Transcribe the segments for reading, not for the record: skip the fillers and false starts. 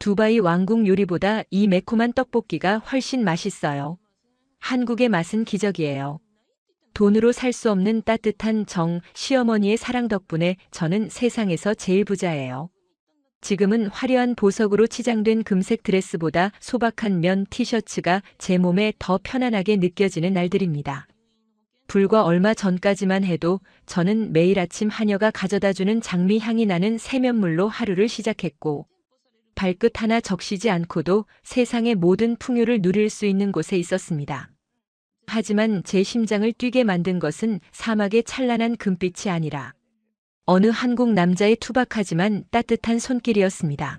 두바이 왕궁 요리보다 이 매콤한 떡볶이가 훨씬 맛있어요. 한국의 맛은 기적이에요. 돈으로 살 수 없는 따뜻한 정, 시어머니의 사랑 덕분에 저는 세상에서 제일 부자예요. 지금은 화려한 보석으로 치장된 금색 드레스보다 소박한 면 티셔츠가 제 몸에 더 편안하게 느껴지는 날들입니다. 불과 얼마 전까지만 해도 저는 매일 아침 하녀가 가져다주는 장미 향이 나는 세면물로 하루를 시작했고, 발끝 하나 적시지 않고도 세상의 모든 풍요를 누릴 수 있는 곳에 있었습니다. 하지만 제 심장을 뛰게 만든 것은 사막의 찬란한 금빛이 아니라 어느 한국 남자의 투박하지만 따뜻한 손길이었습니다.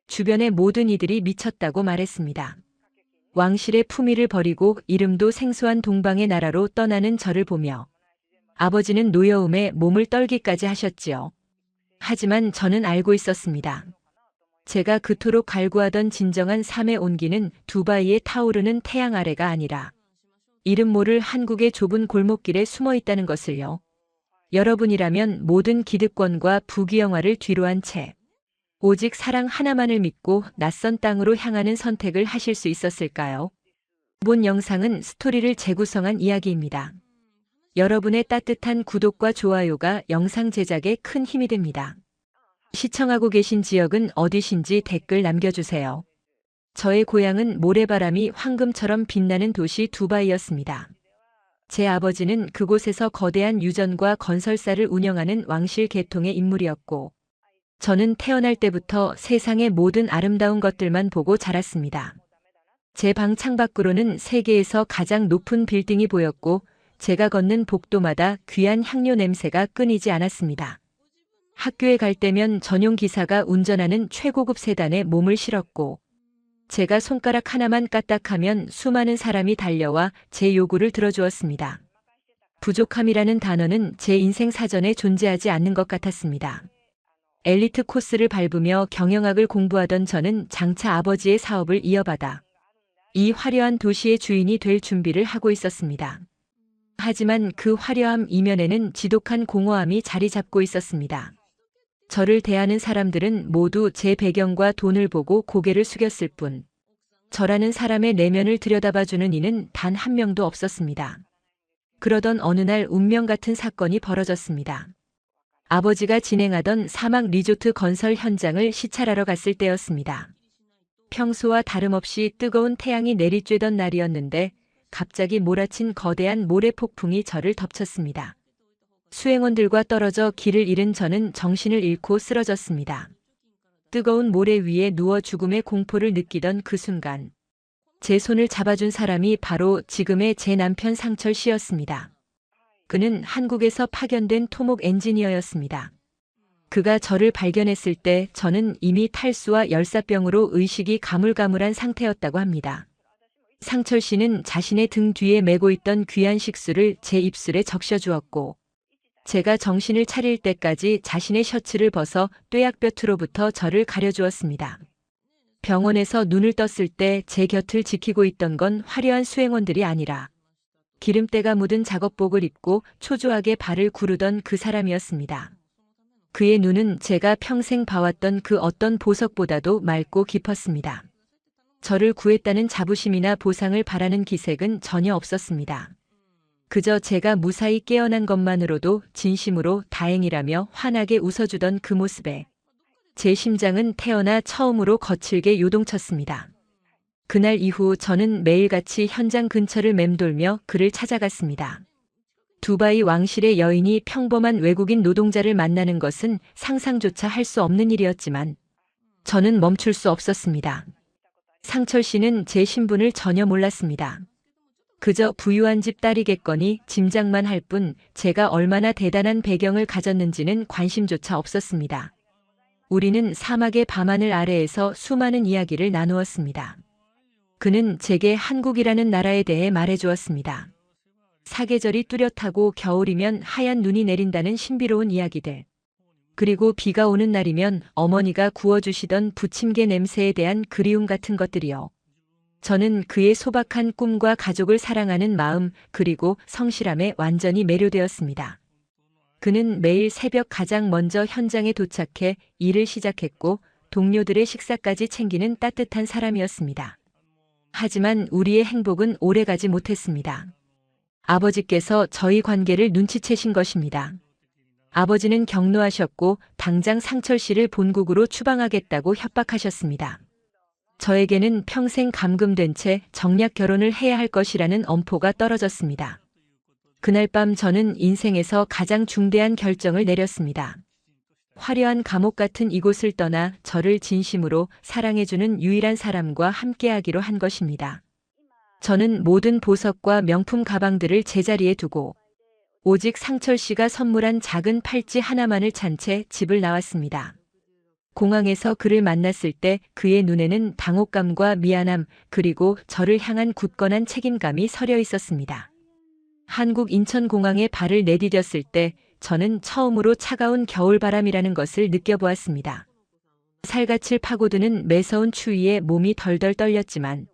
주변의 모든 이들이 미쳤다고 말했습니다. 왕실의 품위를 버리고 이름도 생소한 동방의 나라로 떠나는 저를 보며 아버지는 노여움에 몸을 떨기까지 하셨지요. 하지만 저는 알고 있었습니다. 제가 그토록 갈구하던 진정한 삶의 온기는 두바이에 타오르는 태양 아래가 아니라 이름 모를 한국의 좁은 골목길에 숨어 있다는 것을요. 여러분이라면 모든 기득권과 부귀영화를 뒤로한 채 오직 사랑 하나만을 믿고 낯선 땅으로 향하는 선택을 하실 수 있었을까요? 본 영상은 스토리를 재구성한 이야기입니다. 여러분의 따뜻한 구독과 좋아요가 영상 제작에 큰 힘이 됩니다. 시청하고 계신 지역은 어디신지 댓글 남겨주세요. 저의 고향은 모래바람이 황금처럼 빛나는 도시 두바이였습니다. 제 아버지는 그곳에서 거대한 유전과 건설사를 운영하는 왕실 계통의 인물이었고, 저는 태어날 때부터 세상의 모든 아름다운 것들만 보고 자랐습니다. 제 방 창밖으로는 세계에서 가장 높은 빌딩이 보였고, 제가 걷는 복도마다 귀한 향료 냄새가 끊이지 않았습니다. 학교에 갈 때면 전용 기사가 운전하는 최고급 세단에 몸을 실었고, 제가 손가락 하나만 까딱하면 수많은 사람이 달려와 제 요구를 들어주었습니다. 부족함이라는 단어는 제 인생 사전에 존재하지 않는 것 같았습니다. 엘리트 코스를 밟으며 경영학을 공부하던 저는 장차 아버지의 사업을 이어받아 이 화려한 도시의 주인이 될 준비를 하고 있었습니다. 하지만 그 화려함 이면에는 지독한 공허함이 자리 잡고 있었습니다. 저를 대하는 사람들은 모두 제 배경과 돈을 보고 고개를 숙였을 뿐, 저라는 사람의 내면을 들여다봐주는 이는 단 한 명도 없었습니다. 그러던 어느 날 운명 같은 사건이 벌어졌습니다. 아버지가 진행하던 사막 리조트 건설 현장을 시찰하러 갔을 때였습니다. 평소와 다름없이 뜨거운 태양이 내리쬐던 날이었는데 갑자기 몰아친 거대한 모래폭풍이 저를 덮쳤습니다. 수행원들과 떨어져 길을 잃은 저는 정신을 잃고 쓰러졌습니다. 뜨거운 모래 위에 누워 죽음의 공포를 느끼던 그 순간, 제 손을 잡아준 사람이 바로 지금의 제 남편 상철 씨였습니다. 그는 한국에서 파견된 토목 엔지니어였습니다. 그가 저를 발견했을 때 저는 이미 탈수와 열사병으로 의식이 가물가물한 상태였다고 합니다. 상철 씨는 자신의 등 뒤에 메고 있던 귀한 식수를 제 입술에 적셔주었고, 제가 정신을 차릴 때까지 자신의 셔츠를 벗어 뙤약볕으로부터 저를 가려주었습니다. 병원에서 눈을 떴을 때 제 곁을 지키고 있던 건 화려한 수행원들이 아니라 기름때가 묻은 작업복을 입고 초조하게 발을 구르던 그 사람이었습니다. 그의 눈은 제가 평생 봐왔던 그 어떤 보석보다도 맑고 깊었습니다. 저를 구했다는 자부심이나 보상을 바라는 기색은 전혀 없었습니다. 그저 제가 무사히 깨어난 것만으로도 진심으로 다행이라며 환하게 웃어주던 그 모습에 제 심장은 태어나 처음으로 거칠게 요동쳤습니다. 그날 이후 저는 매일같이 현장 근처를 맴돌며 그를 찾아갔습니다. 두바이 왕실의 여인이 평범한 외국인 노동자를 만나는 것은 상상조차 할 수 없는 일이었지만 저는 멈출 수 없었습니다. 상철 씨는 제 신분을 전혀 몰랐습니다. 그저 부유한 집 딸이겠거니 짐작만 할 뿐 제가 얼마나 대단한 배경을 가졌는지는 관심조차 없었습니다. 우리는 사막의 밤하늘 아래에서 수많은 이야기를 나누었습니다. 그는 제게 한국이라는 나라에 대해 말해주었습니다. 사계절이 뚜렷하고 겨울이면 하얀 눈이 내린다는 신비로운 이야기들. 그리고 비가 오는 날이면 어머니가 구워주시던 부침개 냄새에 대한 그리움 같은 것들이요. 저는 그의 소박한 꿈과 가족을 사랑하는 마음 그리고 성실함에 완전히 매료되었습니다. 그는 매일 새벽 가장 먼저 현장에 도착해 일을 시작했고 동료들의 식사까지 챙기는 따뜻한 사람이었습니다. 하지만 우리의 행복은 오래가지 못했습니다. 아버지께서 저희 관계를 눈치채신 것입니다. 아버지는 격노하셨고 당장 상철 씨를 본국으로 추방하겠다고 협박하셨습니다. 저에게는 평생 감금된 채 정략 결혼을 해야 할 것이라는 엄포가 떨어졌습니다. 그날 밤 저는 인생에서 가장 중대한 결정을 내렸습니다. 화려한 감옥 같은 이곳을 떠나 저를 진심으로 사랑해주는 유일한 사람과 함께하기로 한 것입니다. 저는 모든 보석과 명품 가방들을 제자리에 두고 오직 상철 씨가 선물한 작은 팔찌 하나만을 찬 채 집을 나왔습니다. 공항에서 그를 만났을 때 그의 눈에는 당혹감과 미안함 그리고 저를 향한 굳건한 책임감이 서려 있었습니다. 한국 인천공항에 발을 내디뎠을 때 저는 처음으로 차가운 겨울바람이라는 것을 느껴보았습니다. 살갗을 파고드는 매서운 추위에 몸이 덜덜 떨렸지만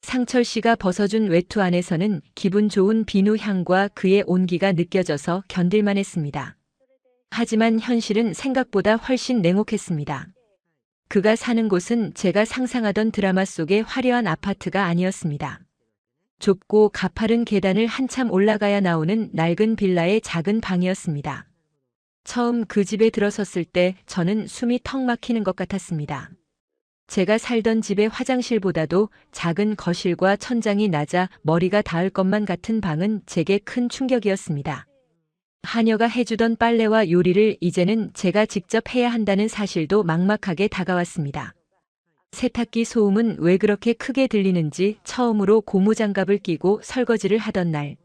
상철 씨가 벗어준 외투 안에서는 기분 좋은 비누 향과 그의 온기가 느껴져서 견딜만 했습니다. 하지만 현실은 생각보다 훨씬 냉혹했습니다. 그가 사는 곳은 제가 상상하던 드라마 속의 화려한 아파트가 아니었습니다. 좁고 가파른 계단을 한참 올라가야 나오는 낡은 빌라의 작은 방이었습니다. 처음 그 집에 들어섰을 때 저는 숨이 턱 막히는 것 같았습니다. 제가 살던 집의 화장실보다도 작은 거실과 천장이 낮아 머리가 닿을 것만 같은 방은 제게 큰 충격이었습니다. 하녀가 해주던 빨래와 요리를 이제는 제가 직접 해야 한다는 사실도 막막하게 다가왔습니다. 세탁기 소음은 왜 그렇게 크게 들리는지 처음으로 고무장갑을 끼고 설거지를 하던 날,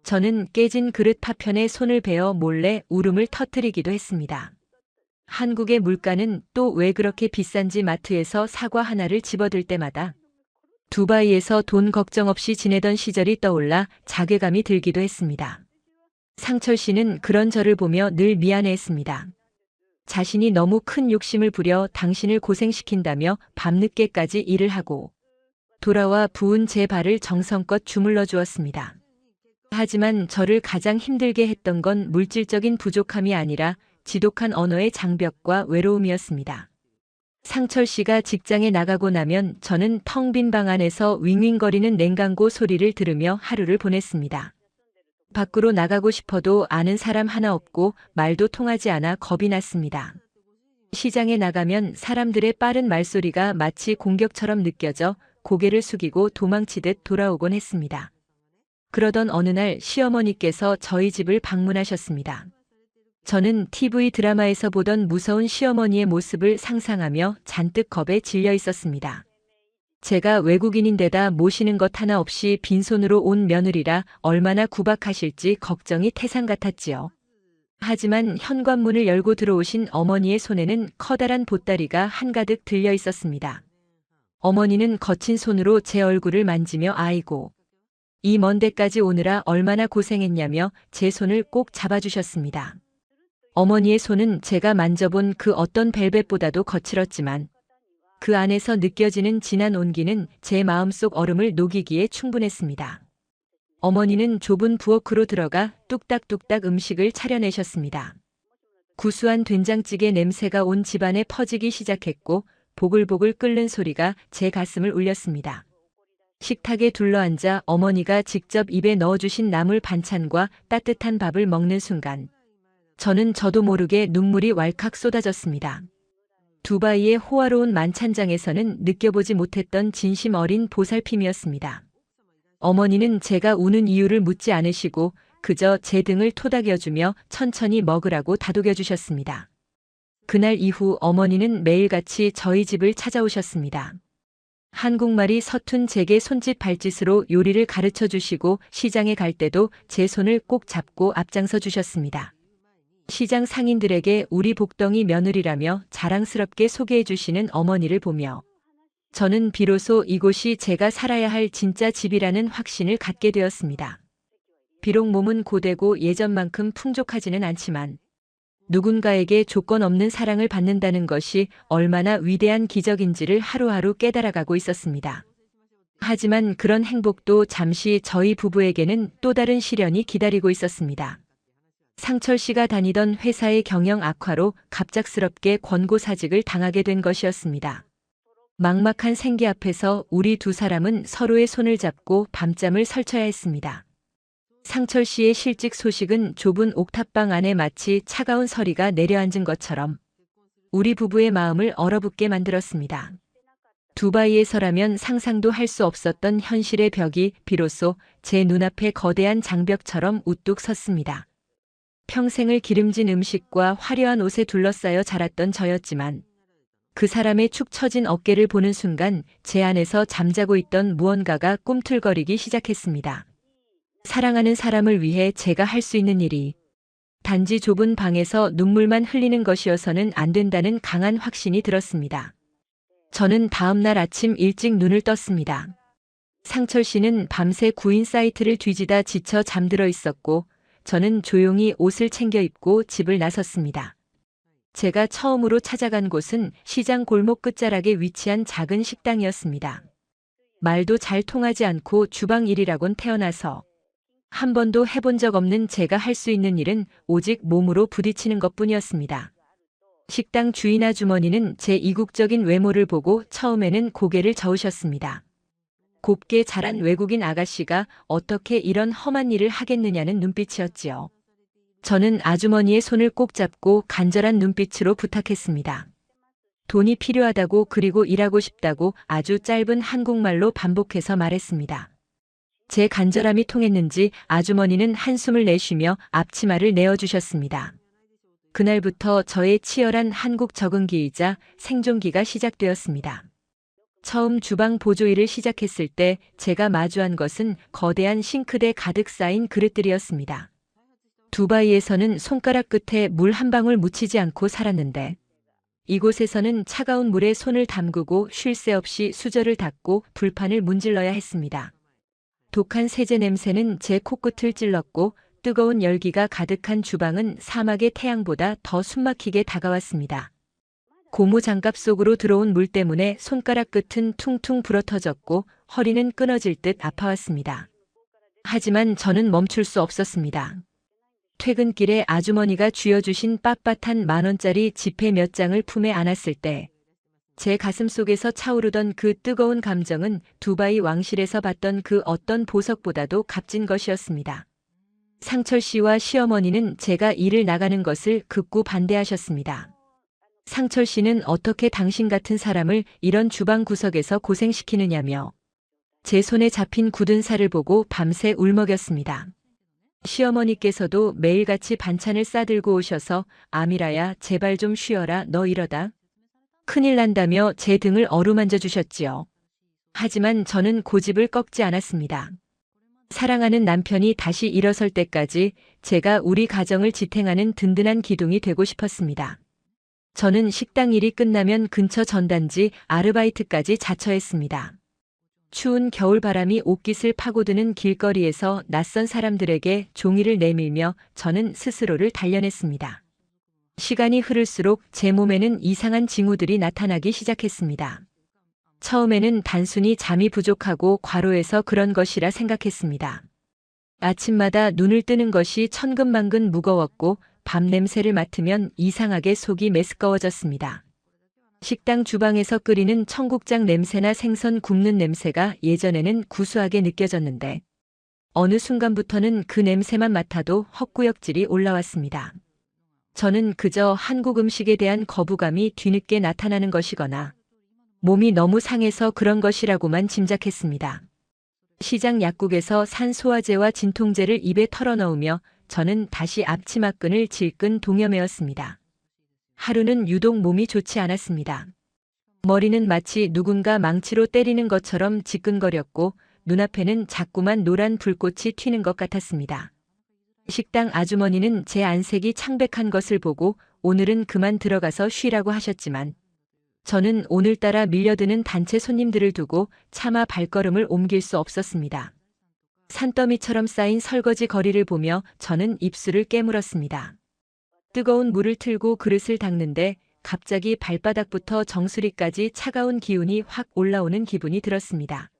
저는 깨진 그릇 파편에 손을 베어 몰래 울음을 터뜨리기도 했습니다. 한국의 물가는 또 왜 그렇게 비싼지 마트에서 사과 하나를 집어들 때마다 두바이에서 돈 걱정 없이 지내던 시절이 떠올라 자괴감이 들기도 했습니다. 상철 씨는 그런 저를 보며 늘 미안해했습니다. 자신이 너무 큰 욕심을 부려 당신을 고생시킨다며 밤늦게까지 일을 하고 돌아와 부은 제 발을 정성껏 주물러 주었습니다. 하지만 저를 가장 힘들게 했던 건 물질적인 부족함이 아니라 지독한 언어의 장벽과 외로움이었습니다. 상철 씨가 직장에 나가고 나면 저는 텅 빈 방 안에서 윙윙거리는 냉장고 소리를 들으며 하루를 보냈습니다. 밖으로 나가고 싶어도 아는 사람 하나 없고 말도 통하지 않아 겁이 났습니다. 시장에 나가면 사람들의 빠른 말소리가 마치 공격처럼 느껴져 고개를 숙이고 도망치듯 돌아오곤 했습니다. 그러던 어느 날 시어머니께서 저희 집을 방문하셨습니다. 저는 TV 드라마에서 보던 무서운 시어머니의 모습을 상상하며 잔뜩 겁에 질려 있었습니다. 제가 외국인인데다 모시는 것 하나 없이 빈손으로 온 며느리라 얼마나 구박하실지 걱정이 태산 같았지요. 하지만 현관문을 열고 들어오신 어머니의 손에는 커다란 보따리가 한가득 들려 있었습니다. 어머니는 거친 손으로 제 얼굴을 만지며 아이고, 이 먼 데까지 오느라 얼마나 고생했냐며 제 손을 꼭 잡아주셨습니다. 어머니의 손은 제가 만져본 그 어떤 벨벳보다도 거칠었지만 그 안에서 느껴지는 진한 온기는 제 마음속 얼음을 녹이기에 충분했습니다. 어머니는 좁은 부엌으로 들어가 뚝딱뚝딱 음식을 차려내셨습니다. 구수한 된장찌개 냄새가 온 집안에 퍼지기 시작했고 보글보글 끓는 소리가 제 가슴을 울렸습니다. 식탁에 둘러앉아 어머니가 직접 입에 넣어주신 나물 반찬과 따뜻한 밥을 먹는 순간 저는 저도 모르게 눈물이 왈칵 쏟아졌습니다. 두바이의 호화로운 만찬장에서는 느껴보지 못했던 진심 어린 보살핌이었습니다. 어머니는 제가 우는 이유를 묻지 않으시고 그저 제 등을 토닥여주며 천천히 먹으라고 다독여 주셨습니다. 그날 이후 어머니는 매일같이 저희 집을 찾아오셨습니다. 한국말이 서툰 제게 손짓 발짓으로 요리를 가르쳐 주시고 시장에 갈 때도 제 손을 꼭 잡고 앞장서 주셨습니다. 시장 상인들에게 우리 복덩이 며느리라며 자랑스럽게 소개해 주시는 어머니를 보며 저는 비로소 이곳이 제가 살아야 할 진짜 집이라는 확신을 갖게 되었습니다. 비록 몸은 고되고 예전만큼 풍족하지는 않지만 누군가에게 조건 없는 사랑을 받는다는 것이 얼마나 위대한 기적인지를 하루하루 깨달아가고 있었습니다. 하지만 그런 행복도 잠시 저희 부부에게는 또 다른 시련이 기다리고 있었습니다. 상철 씨가 다니던 회사의 경영 악화로 갑작스럽게 권고사직을 당하게 된 것이었습니다. 막막한 생계 앞에서 우리 두 사람은 서로의 손을 잡고 밤잠을 설쳐야 했습니다. 상철 씨의 실직 소식은 좁은 옥탑방 안에 마치 차가운 서리가 내려앉은 것처럼 우리 부부의 마음을 얼어붙게 만들었습니다. 두바이에서라면 상상도 할 수 없었던 현실의 벽이 비로소 제 눈앞에 거대한 장벽처럼 우뚝 섰습니다. 평생을 기름진 음식과 화려한 옷에 둘러싸여 자랐던 저였지만 그 사람의 축 처진 어깨를 보는 순간 제 안에서 잠자고 있던 무언가가 꿈틀거리기 시작했습니다. 사랑하는 사람을 위해 제가 할 수 있는 일이 단지 좁은 방에서 눈물만 흘리는 것이어서는 안 된다는 강한 확신이 들었습니다. 저는 다음 날 아침 일찍 눈을 떴습니다. 상철 씨는 밤새 구인 사이트를 뒤지다 지쳐 잠들어 있었고 저는 조용히 옷을 챙겨 입고 집을 나섰습니다. 제가 처음으로 찾아간 곳은 시장 골목 끝자락에 위치한 작은 식당이었습니다. 말도 잘 통하지 않고 주방 일이라곤 태어나서 한 번도 해본 적 없는 제가 할 수 있는 일은 오직 몸으로 부딪히는 것뿐이었습니다. 식당 주인 아주머니는 제 이국적인 외모를 보고 처음에는 고개를 저으셨습니다. 곱게 자란 외국인 아가씨가 어떻게 이런 험한 일을 하겠느냐는 눈빛이었지요. 저는 아주머니의 손을 꼭 잡고 간절한 눈빛으로 부탁했습니다. 돈이 필요하다고 그리고 일하고 싶다고 아주 짧은 한국말로 반복해서 말했습니다. 제 간절함이 통했는지 아주머니는 한숨을 내쉬며 앞치마를 내어주셨습니다. 그날부터 저의 치열한 한국 적응기이자 생존기가 시작되었습니다. 처음 주방 보조 일을 시작했을 때 제가 마주한 것은 거대한 싱크대 가득 쌓인 그릇들이었습니다. 두바이에서는 손가락 끝에 물 한 방울 묻히지 않고 살았는데 이곳에서는 차가운 물에 손을 담그고 쉴 새 없이 수저를 닦고 불판을 문질러야 했습니다. 독한 세제 냄새는 제 코끝을 찔렀고 뜨거운 열기가 가득한 주방은 사막의 태양보다 더 숨막히게 다가왔습니다. 고무 장갑 속으로 들어온 물 때문에 손가락 끝은 퉁퉁 불어터졌고 허리는 끊어질 듯 아파왔습니다. 하지만 저는 멈출 수 없었습니다. 퇴근길에 아주머니가 쥐어주신 빳빳한 10,000원짜리 지폐 몇 장을 품에 안았을 때 제 가슴 속에서 차오르던 그 뜨거운 감정은 두바이 왕실에서 봤던 그 어떤 보석보다도 값진 것이었습니다. 상철 씨와 시어머니는 제가 일을 나가는 것을 극구 반대하셨습니다. 상철 씨는 어떻게 당신 같은 사람을 이런 주방 구석에서 고생시키느냐며 제 손에 잡힌 굳은 살을 보고 밤새 울먹였습니다. 시어머니께서도 매일같이 반찬을 싸들고 오셔서 아미라야 제발 좀 쉬어라 너 이러다 큰일 난다며 제 등을 어루만져 주셨지요. 하지만 저는 고집을 꺾지 않았습니다. 사랑하는 남편이 다시 일어설 때까지 제가 우리 가정을 지탱하는 든든한 기둥이 되고 싶었습니다. 저는 식당 일이 끝나면 근처 전단지 아르바이트까지 자처했습니다. 추운 겨울바람이 옷깃을 파고드는 길거리에서 낯선 사람들에게 종이를 내밀며 저는 스스로를 단련했습니다. 시간이 흐를수록 제 몸에는 이상한 징후들이 나타나기 시작했습니다. 처음에는 단순히 잠이 부족하고 과로해서 그런 것이라 생각했습니다. 아침마다 눈을 뜨는 것이 천근만근 무거웠고 밤 냄새를 맡으면 이상하게 속이 메스꺼워졌습니다. 식당 주방에서 끓이는 청국장 냄새나 생선 굽는 냄새가 예전에는 구수하게 느껴졌는데 어느 순간부터는 그 냄새만 맡아도 헛구역질이 올라왔습니다. 저는 그저 한국 음식에 대한 거부감이 뒤늦게 나타나는 것이거나 몸이 너무 상해서 그런 것이라고만 짐작했습니다. 시장 약국에서 산 소화제와 진통제를 입에 털어넣으며 저는 다시 앞치마끈을 질끈 동여매었습니다. 하루는 유독 몸이 좋지 않았습니다. 머리는 마치 누군가 망치로 때리는 것처럼 지끈거렸고 눈앞에는 자꾸만 노란 불꽃이 튀는 것 같았습니다. 식당 아주머니는 제 안색이 창백한 것을 보고 오늘은 그만 들어가서 쉬라고 하셨지만 저는 오늘따라 밀려드는 단체 손님들을 두고 차마 발걸음을 옮길 수 없었습니다. 산더미처럼 쌓인 설거지 거리를 보며 저는 입술을 깨물었습니다. 뜨거운 물을 틀고 그릇을 닦는데 갑자기 발바닥부터 정수리까지 차가운 기운이 확 올라오는 기분이 들었습니다.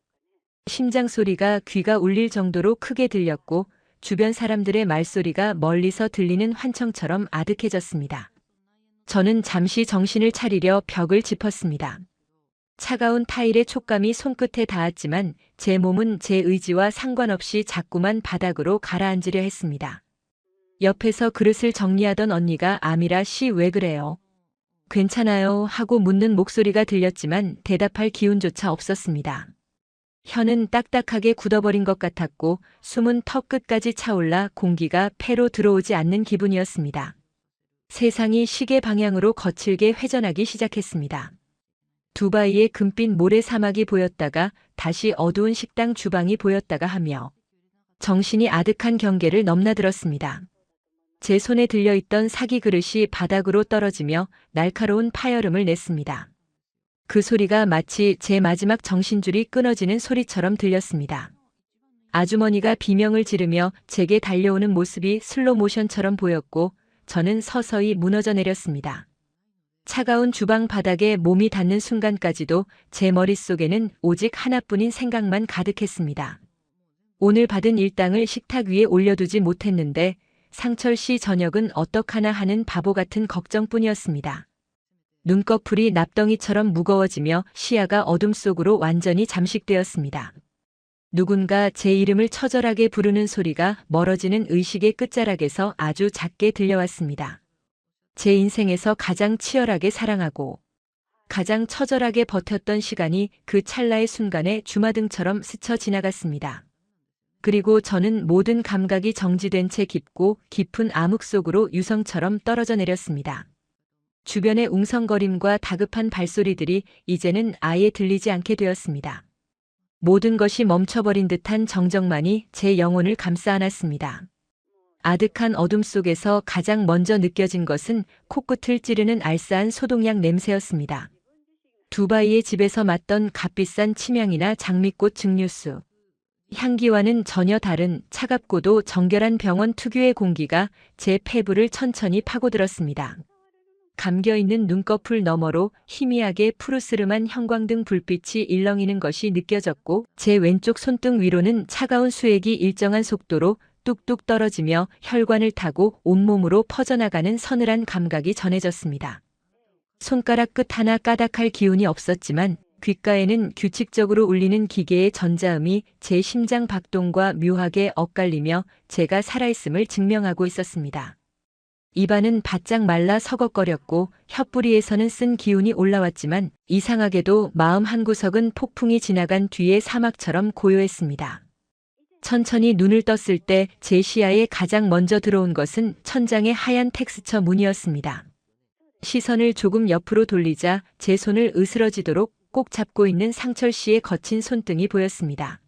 심장 소리가 귀가 울릴 정도로 크게 들렸고 주변 사람들의 말소리가 멀리서 들리는 환청처럼 아득해졌습니다. 저는 잠시 정신을 차리려 벽을 짚었습니다. 차가운 타일의 촉감이 손끝에 닿았지만 제 몸은 제 의지와 상관없이 자꾸만 바닥으로 가라앉으려 했습니다. 옆에서 그릇을 정리하던 언니가 아미라 씨 왜 그래요? 괜찮아요 하고 묻는 목소리가 들렸지만 대답할 기운조차 없었습니다. 혀는 딱딱하게 굳어버린 것 같았고 숨은 턱 끝까지 차올라 공기가 폐로 들어오지 않는 기분이었습니다. 세상이 시계 방향으로 거칠게 회전하기 시작했습니다. 두바이의 금빛 모래 사막이 보였다가 다시 어두운 식당 주방이 보였다가 하며 정신이 아득한 경계를 넘나들었습니다. 제 손에 들려있던 사기 그릇이 바닥으로 떨어지며 날카로운 파열음을 냈습니다. 그 소리가 마치 제 마지막 정신줄이 끊어지는 소리처럼 들렸습니다. 아주머니가 비명을 지르며 제게 달려오는 모습이 슬로 모션처럼 보였고 저는 서서히 무너져 내렸습니다. 차가운 주방 바닥에 몸이 닿는 순간까지도 제 머릿속에는 오직 하나뿐인 생각만 가득했습니다. 오늘 받은 일당을 식탁 위에 올려두지 못했는데 상철 씨 저녁은 어떡하나 하는 바보 같은 걱정뿐이었습니다. 눈꺼풀이 납덩이처럼 무거워지며 시야가 어둠 속으로 완전히 잠식되었습니다. 누군가 제 이름을 처절하게 부르는 소리가 멀어지는 의식의 끝자락에서 아주 작게 들려왔습니다. 제 인생에서 가장 치열하게 사랑하고 가장 처절하게 버텼던 시간이 그 찰나의 순간에 주마등처럼 스쳐 지나갔습니다. 그리고 저는 모든 감각이 정지된 채 깊고 깊은 암흑 속으로 유성처럼 떨어져 내렸습니다. 주변의 웅성거림과 다급한 발소리들이 이제는 아예 들리지 않게 되었습니다. 모든 것이 멈춰버린 듯한 정적만이 제 영혼을 감싸 안았습니다. 아득한 어둠 속에서 가장 먼저 느껴진 것은 코끝을 찌르는 알싸한 소독약 냄새였습니다. 두바이의 집에서 맡던 값비싼 침향이나 장미꽃 증류수. 향기와는 전혀 다른 차갑고도 정결한 병원 특유의 공기가 제 폐부를 천천히 파고들었습니다. 감겨있는 눈꺼풀 너머로 희미하게 푸르스름한 형광등 불빛이 일렁이는 것이 느껴졌고 제 왼쪽 손등 위로는 차가운 수액이 일정한 속도로 뚝뚝 떨어지며 혈관을 타고 온몸으로 퍼져나가는 서늘한 감각이 전해졌습니다. 손가락 끝 하나 까닥할 기운이 없었지만 귓가에는 규칙적으로 울리는 기계의 전자음이 제 심장 박동과 묘하게 엇갈리며 제가 살아있음을 증명하고 있었습니다. 입안은 바짝 말라 서걱거렸고 혀뿌리에서는 쓴 기운이 올라왔지만 이상하게도 마음 한구석은 폭풍이 지나간 뒤의 사막처럼 고요했습니다. 천천히 눈을 떴을 때 제 시야에 가장 먼저 들어온 것은 천장의 하얀 텍스처 문이었습니다. 시선을 조금 옆으로 돌리자 제 손을 으스러지도록 꼭 잡고 있는 상철 씨의 거친 손등이 보였습니다.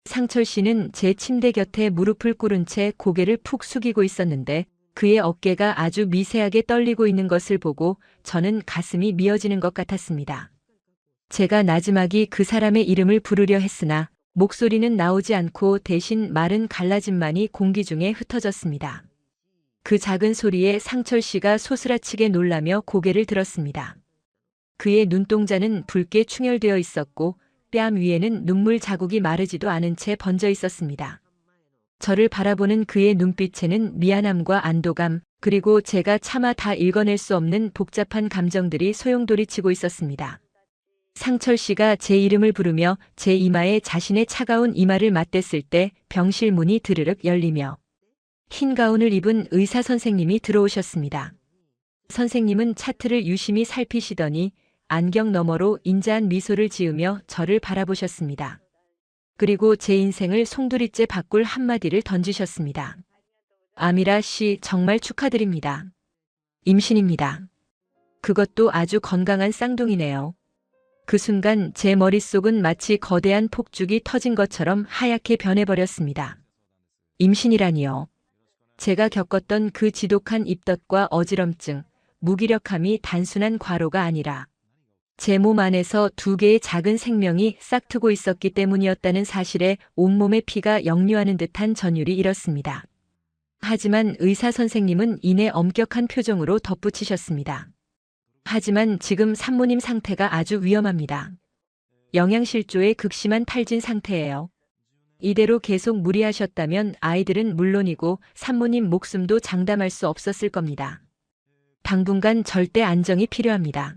상철 씨는 제 침대 곁에 무릎을 꿇은 채 고개를 푹 숙이고 있었는데 그의 어깨가 아주 미세하게 떨리고 있는 것을 보고 저는 가슴이 미어지는 것 같았습니다. 제가 나지막이 그 사람의 이름을 부르려 했으나 목소리는 나오지 않고 대신 마른 갈라짐만이 공기 중에 흩어졌습니다. 그 작은 소리에 상철 씨가 소스라치게 놀라며 고개를 들었습니다. 그의 눈동자는 붉게 충혈되어 있었고 뺨 위에는 눈물 자국이 마르지도 않은 채 번져 있었습니다. 저를 바라보는 그의 눈빛에는 미안함과 안도감, 그리고 제가 차마 다 읽어낼 수 없는 복잡한 감정들이 소용돌이치고 있었습니다. 상철 씨가 제 이름을 부르며 제 이마에 자신의 차가운 이마를 맞댔을 때 병실 문이 드르륵 열리며 흰 가운을 입은 의사 선생님이 들어오셨습니다. 선생님은 차트를 유심히 살피시더니 안경 너머로 인자한 미소를 지으며 저를 바라보셨습니다. 그리고 제 인생을 송두리째 바꿀 한마디를 던지셨습니다. 아미라 씨 정말 축하드립니다. 임신입니다. 그것도 아주 건강한 쌍둥이네요. 그 순간 제 머릿속은 마치 거대한 폭죽이 터진 것처럼 하얗게 변해버렸습니다. 임신이라니요. 제가 겪었던 그 지독한 입덧과 어지럼증, 무기력함이 단순한 과로가 아니라 제 몸 안에서 두 개의 작은 생명이 싹트고 있었기 때문이었다는 사실에 온몸의 피가 역류하는 듯한 전율이 일었습니다. 하지만 의사 선생님은 이내 엄격한 표정으로 덧붙이셨습니다. 하지만 지금 산모님 상태가 아주 위험합니다. 영양실조에 극심한 탈진 상태예요. 이대로 계속 무리하셨다면 아이들은 물론이고 산모님 목숨도 장담할 수 없었을 겁니다. 당분간 절대 안정이 필요합니다.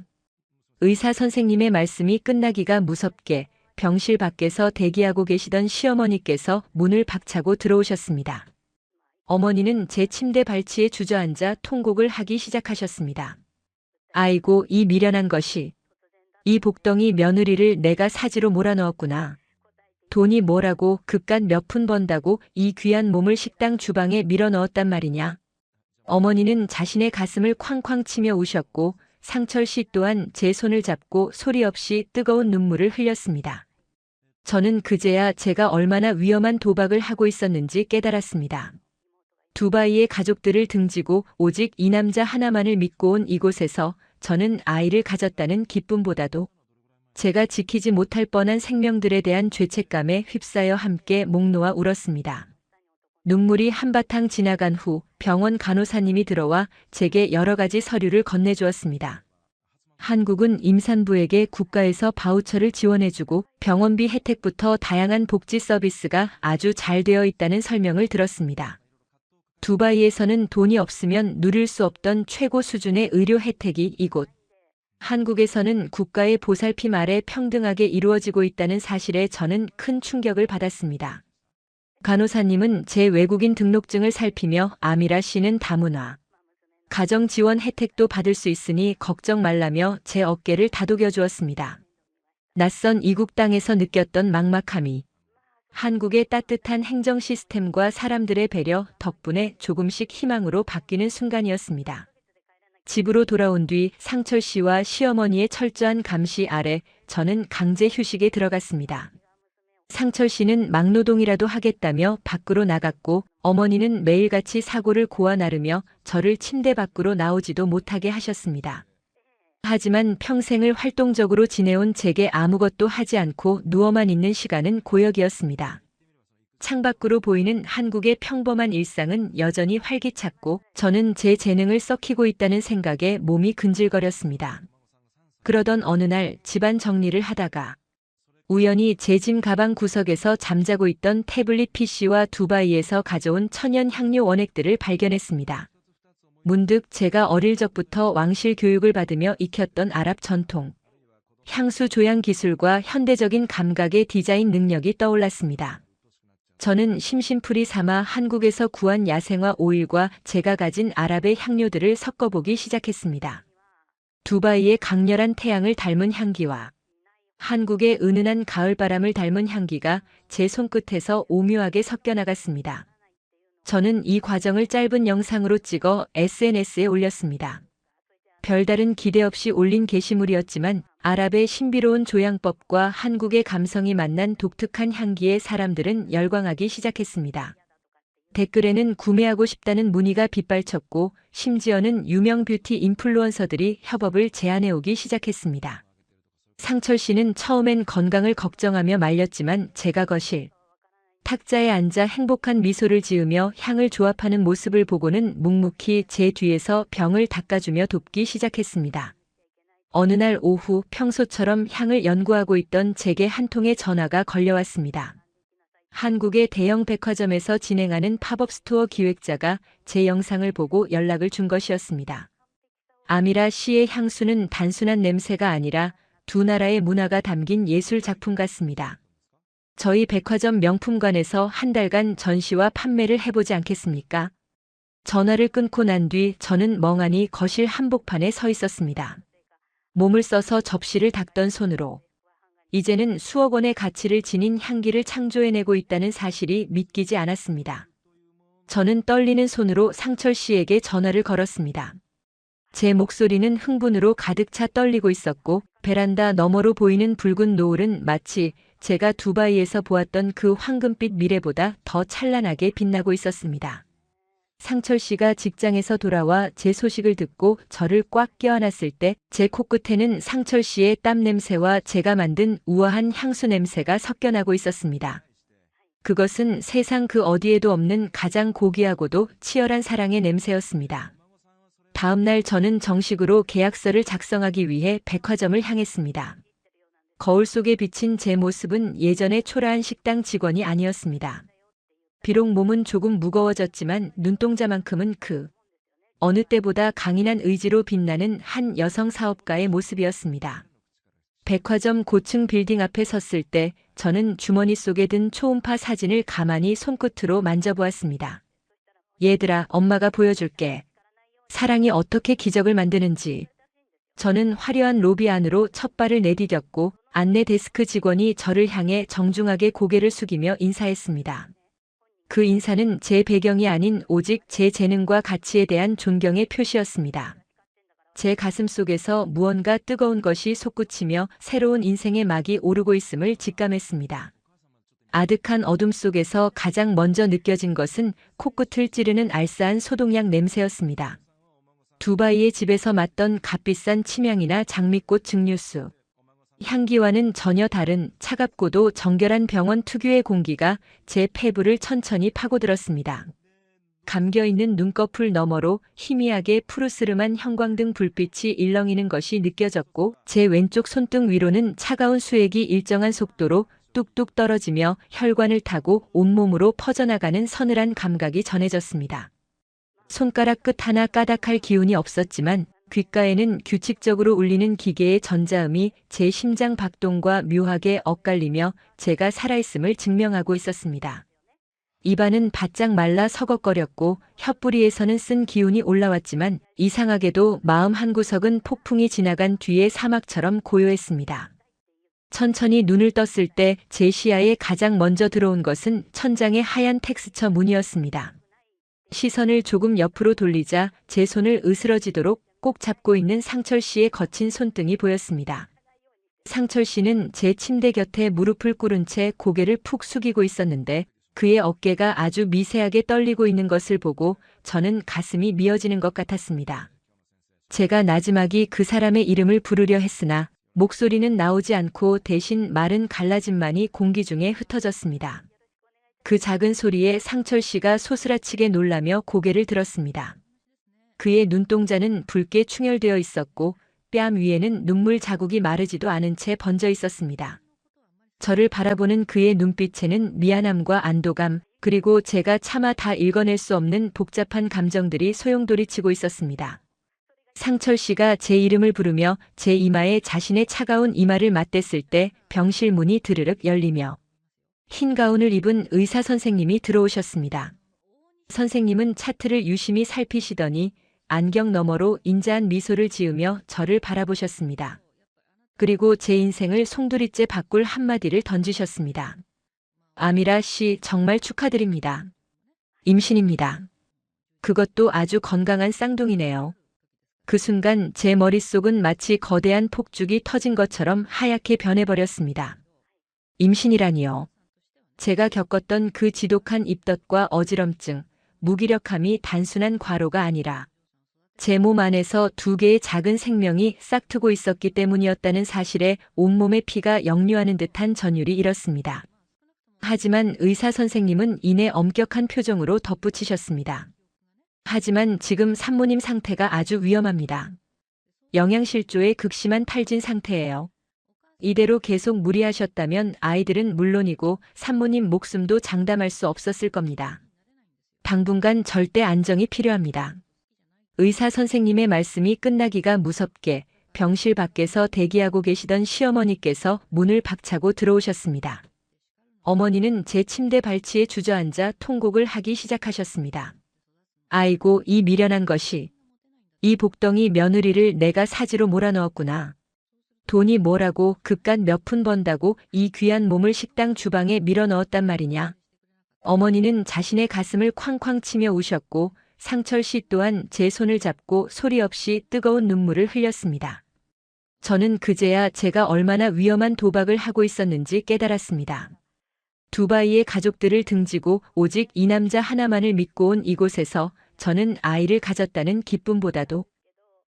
의사 선생님의 말씀이 끝나기가 무섭게 병실 밖에서 대기하고 계시던 시어머니께서 문을 박차고 들어오셨습니다. 어머니는 제 침대 발치에 주저앉아 통곡을 하기 시작하셨습니다. 아이고, 이 미련한 것이. 이 복덩이 며느리를 내가 사지로 몰아넣었구나. 돈이 뭐라고 그깟 몇 푼 번다고 이 귀한 몸을 식당 주방에 밀어넣었단 말이냐. 어머니는 자신의 가슴을 쾅쾅 치며 우셨고 상철 씨 또한 제 손을 잡고 소리 없이 뜨거운 눈물을 흘렸습니다. 저는 그제야 제가 얼마나 위험한 도박을 하고 있었는지 깨달았습니다. 두바이의 가족들을 등지고 오직 이 남자 하나만을 믿고 온 이곳에서 저는 아이를 가졌다는 기쁨보다도 제가 지키지 못할 뻔한 생명들에 대한 죄책감에 휩싸여 함께 목 놓아 울었습니다. 눈물이 한바탕 지나간 후 병원 간호사님이 들어와 제게 여러 가지 서류를 건네주었습니다. 한국은 임산부에게 국가에서 바우처를 지원해주고 병원비 혜택부터 다양한 복지 서비스가 아주 잘 되어 있다는 설명을 들었습니다. 두바이에서는 돈이 없으면 누릴 수 없던 최고 수준의 의료 혜택이 이곳. 한국에서는 국가의 보살핌 아래 평등하게 이루어지고 있다는 사실에 저는 큰 충격을 받았습니다. 간호사님은 제 외국인 등록증을 살피며 아미라 씨는 다문화. 가정 지원 혜택도 받을 수 있으니 걱정 말라며 제 어깨를 다독여 주었습니다. 낯선 이국 땅에서 느꼈던 막막함이 한국의 따뜻한 행정 시스템과 사람들의 배려 덕분에 조금씩 희망으로 바뀌는 순간이었습니다. 집으로 돌아온 뒤 상철 씨와 시어머니의 철저한 감시 아래 저는 강제 휴식에 들어갔습니다. 상철 씨는 막노동이라도 하겠다며 밖으로 나갔고 어머니는 매일같이 사고를 고아 나르며 저를 침대 밖으로 나오지도 못하게 하셨습니다. 하지만 평생을 활동적으로 지내온 제게 아무것도 하지 않고 누워만 있는 시간은 고역이었습니다. 창밖으로 보이는 한국의 평범한 일상은 여전히 활기찼고 저는 제 재능을 썩히고 있다는 생각에 몸이 근질거렸습니다. 그러던 어느 날 집안 정리를 하다가 우연히 제 짐 가방 구석에서 잠자고 있던 태블릿 PC와 두바이에서 가져온 천연 향료 원액들을 발견했습니다. 문득 제가 어릴 적부터 왕실 교육을 받으며 익혔던 아랍 전통 향수 조향 기술과 현대적인 감각의 디자인 능력이 떠올랐습니다. 저는 심심풀이 삼아 한국에서 구한 야생화 오일과 제가 가진 아랍의 향료들을 섞어보기 시작했습니다. 두바이의 강렬한 태양을 닮은 향기와 한국의 은은한 가을바람을 닮은 향기가 제 손끝에서 오묘하게 섞여 나갔습니다. 저는 이 과정을 짧은 영상으로 찍어 SNS에 올렸습니다. 별다른 기대 없이 올린 게시물이었지만 아랍의 신비로운 조향법과 한국의 감성이 만난 독특한 향기에 사람들은 열광하기 시작했습니다. 댓글에는 구매하고 싶다는 문의가 빗발쳤고 심지어는 유명 뷰티 인플루언서들이 협업을 제안해 오기 시작했습니다. 상철 씨는 처음엔 건강을 걱정하며 말렸지만 제가 거실 탁자에 앉아 행복한 미소를 지으며 향을 조합하는 모습을 보고는 묵묵히 제 뒤에서 병을 닦아주며 돕기 시작했습니다. 어느 날 오후 평소처럼 향을 연구하고 있던 제게 한 통의 전화가 걸려왔습니다. 한국의 대형 백화점에서 진행하는 팝업 스토어 기획자가 제 영상을 보고 연락을 준 것이었습니다. 아미라 씨의 향수는 단순한 냄새가 아니라 두 나라의 문화가 담긴 예술 작품 같습니다. 저희 백화점 명품관에서 한 달간 전시와 판매를 해보지 않겠습니까? 전화를 끊고 난 뒤 저는 멍하니 거실 한복판에 서 있었습니다. 몸을 써서 접시를 닦던 손으로 이제는 수억 원의 가치를 지닌 향기를 창조해내고 있다는 사실이 믿기지 않았습니다. 저는 떨리는 손으로 상철 씨에게 전화를 걸었습니다. 제 목소리는 흥분으로 가득 차 떨리고 있었고 베란다 너머로 보이는 붉은 노을은 마치 제가 두바이에서 보았던 그 황금빛 미래보다 더 찬란하게 빛나고 있었습니다. 상철 씨가 직장에서 돌아와 제 소식을 듣고 저를 꽉 껴안았을 때 제 코끝에는 상철 씨의 땀 냄새와 제가 만든 우아한 향수 냄새가 섞여나고 있었습니다. 그것은 세상 그 어디에도 없는 가장 고귀하고도 치열한 사랑의 냄새였습니다. 다음 날 저는 정식으로 계약서를 작성하기 위해 백화점을 향했습니다. 거울 속에 비친 제 모습은 예전의 초라한 식당 직원이 아니었습니다. 비록 몸은 조금 무거워졌지만 눈동자만큼은 어느 때보다 강인한 의지로 빛나는 한 여성 사업가의 모습이었습니다. 백화점 고층 빌딩 앞에 섰을 때 저는 주머니 속에 든 초음파 사진을 가만히 손끝으로 만져보았습니다. 얘들아, 엄마가 보여줄게. 사랑이 어떻게 기적을 만드는지. 저는 화려한 로비 안으로 첫 발을 내디뎠고 안내 데스크 직원이 저를 향해 정중하게 고개를 숙이며 인사했습니다. 그 인사는 제 배경이 아닌 오직 제 재능과 가치에 대한 존경의 표시였습니다. 제 가슴 속에서 무언가 뜨거운 것이 솟구치며 새로운 인생의 막이 오르고 있음을 직감했습니다. 아득한 어둠 속에서 가장 먼저 느껴진 것은 코끝을 찌르는 알싸한 소독약 냄새였습니다. 두바이의 집에서 맡던 값비싼 침향이나 장미꽃 증류수. 향기와는 전혀 다른 차갑고도 정결한 병원 특유의 공기가 제 폐부를 천천히 파고들었습니다. 감겨있는 눈꺼풀 너머로 희미하게 푸르스름한 형광등 불빛이 일렁이는 것이 느껴졌고 제 왼쪽 손등 위로는 차가운 수액이 일정한 속도로 뚝뚝 떨어지며 혈관을 타고 온몸으로 퍼져나가는 서늘한 감각이 전해졌습니다. 손가락 끝 하나 까닥할 기운이 없었지만 귓가에는 규칙적으로 울리는 기계의 전자음이 제 심장 박동과 묘하게 엇갈리며 제가 살아있음을 증명하고 있었습니다. 입안은 바짝 말라 서걱거렸고 혀뿌리에서는 쓴 기운이 올라왔지만 이상하게도 마음 한구석은 폭풍이 지나간 뒤의 사막처럼 고요했습니다. 천천히 눈을 떴을 때 제 시야에 가장 먼저 들어온 것은 천장의 하얀 텍스처 문이었습니다. 시선을 조금 옆으로 돌리자 제 손을 으스러지도록 꼭 잡고 있는 상철 씨의 거친 손등이 보였습니다. 상철 씨는 제 침대 곁에 무릎을 꿇은 채 고개를 푹 숙이고 있었는데 그의 어깨가 아주 미세하게 떨리고 있는 것을 보고 저는 가슴이 미어지는 것 같았습니다. 제가 나지막이 그 사람의 이름을 부르려 했으나 목소리는 나오지 않고 대신 마른 갈라짐만이 공기 중에 흩어졌습니다. 그 작은 소리에 상철 씨가 소스라치게 놀라며 고개를 들었습니다. 그의 눈동자는 붉게 충혈되어 있었고 뺨 위에는 눈물 자국이 마르지도 않은 채 번져 있었습니다. 저를 바라보는 그의 눈빛에는 미안함과 안도감, 그리고 제가 차마 다 읽어낼 수 없는 복잡한 감정들이 소용돌이치고 있었습니다. 상철 씨가 제 이름을 부르며 제 이마에 자신의 차가운 이마를 맞댔을 때 병실 문이 드르륵 열리며 흰 가운을 입은 의사 선생님이 들어오셨습니다. 선생님은 차트를 유심히 살피시더니 안경 너머로 인자한 미소를 지으며 저를 바라보셨습니다. 그리고 제 인생을 송두리째 바꿀 한마디를 던지셨습니다. 아미라 씨, 정말 축하드립니다. 임신입니다. 그것도 아주 건강한 쌍둥이네요. 그 순간 제 머릿속은 마치 거대한 폭죽이 터진 것처럼 하얗게 변해버렸습니다. 임신이라니요. 제가 겪었던 그 지독한 입덧과 어지럼증, 무기력함이 단순한 과로가 아니라 제 몸 안에서 두 개의 작은 생명이 싹트고 있었기 때문이었다는 사실에 온몸의 피가 역류하는 듯한 전율이 일었습니다. 하지만 의사 선생님은 이내 엄격한 표정으로 덧붙이셨습니다. 하지만 지금 산모님 상태가 아주 위험합니다. 영양실조에 극심한 탈진 상태예요. 이대로 계속 무리하셨다면 아이들은 물론이고 산모님 목숨도 장담할 수 없었을 겁니다. 당분간 절대 안정이 필요합니다. 의사 선생님의 말씀이 끝나기가 무섭게 병실 밖에서 대기하고 계시던 시어머니께서 문을 박차고 들어오셨습니다. 어머니는 제 침대 발치에 주저앉아 통곡을 하기 시작하셨습니다. 아이고, 이 미련한 것이. 이 복덩이 며느리를 내가 사지로 몰아넣었구나. 돈이 뭐라고 그깟 몇 푼 번다고 이 귀한 몸을 식당 주방에 밀어넣었단 말이냐. 어머니는 자신의 가슴을 쾅쾅 치며 우셨고 상철 씨 또한 제 손을 잡고 소리 없이 뜨거운 눈물을 흘렸습니다. 저는 그제야 제가 얼마나 위험한 도박을 하고 있었는지 깨달았습니다. 두바이의 가족들을 등지고 오직 이 남자 하나만을 믿고 온 이곳에서 저는 아이를 가졌다는 기쁨보다도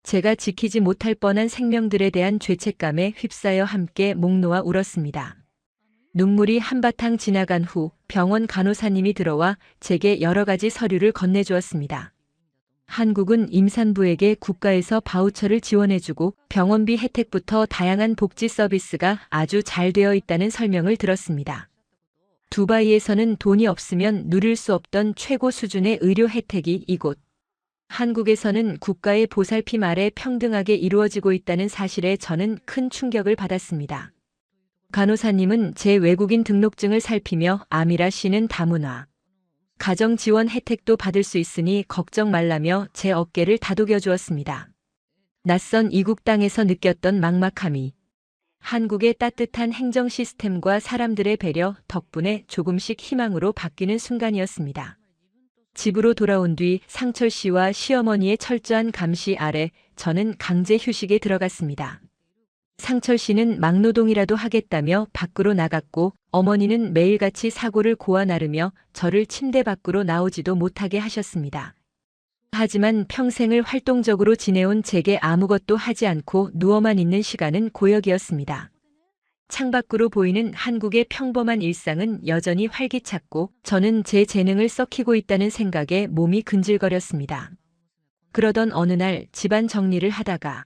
제가 지키지 못할 뻔한 생명들에 대한 죄책감에 휩싸여 함께 목 놓아 울었습니다. 눈물이 한바탕 지나간 후 병원 간호사님이 들어와 제게 여러 가지 서류를 건네주었습니다. 한국은 임산부에게 국가에서 바우처를 지원해주고 병원비 혜택부터 다양한 복지 서비스가 아주 잘 되어 있다는 설명을 들었습니다. 두바이에서는 돈이 없으면 누릴 수 없던 최고 수준의 의료 혜택이 이곳. 한국에서는 국가의 보살핌 아래 평등하게 이루어지고 있다는 사실에 저는 큰 충격을 받았습니다. 간호사님은 제 외국인 등록증을 살피며 아미라 씨는 다문화. 가정 지원 혜택도 받을 수 있으니 걱정 말라며 제 어깨를 다독여 주었습니다. 낯선 이국 땅에서 느꼈던 막막함이 한국의 따뜻한 행정 시스템과 사람들의 배려 덕분에 조금씩 희망으로 바뀌는 순간이었습니다. 집으로 돌아온 뒤 상철 씨와 시어머니의 철저한 감시 아래 저는 강제 휴식에 들어갔습니다. 상철 씨는 막노동이라도 하겠다며 밖으로 나갔고 어머니는 매일같이 사고를 고아 나르며 저를 침대 밖으로 나오지도 못하게 하셨습니다. 하지만 평생을 활동적으로 지내온 제게 아무것도 하지 않고 누워만 있는 시간은 고역이었습니다. 창밖으로 보이는 한국의 평범한 일상은 여전히 활기찼고 저는 제 재능을 썩히고 있다는 생각에 몸이 근질거렸습니다. 그러던 어느 날 집안 정리를 하다가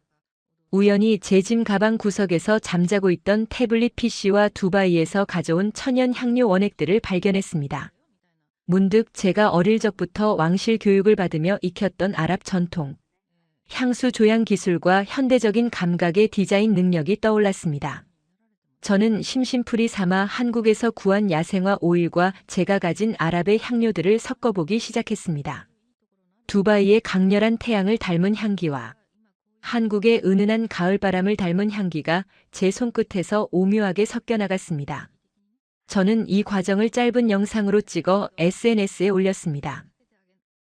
우연히 제 짐 가방 구석에서 잠자고 있던 태블릿 PC와 두바이에서 가져온 천연 향료 원액들을 발견했습니다. 문득 제가 어릴 적부터 왕실 교육을 받으며 익혔던 아랍 전통 향수 조향 기술과 현대적인 감각의 디자인 능력이 떠올랐습니다. 저는 심심풀이 삼아 한국에서 구한 야생화 오일과 제가 가진 아랍의 향료들을 섞어보기 시작했습니다. 두바이의 강렬한 태양을 닮은 향기와 한국의 은은한 가을바람을 닮은 향기가 제 손끝에서 오묘하게 섞여 나갔습니다. 저는 이 과정을 짧은 영상으로 찍어 SNS에 올렸습니다.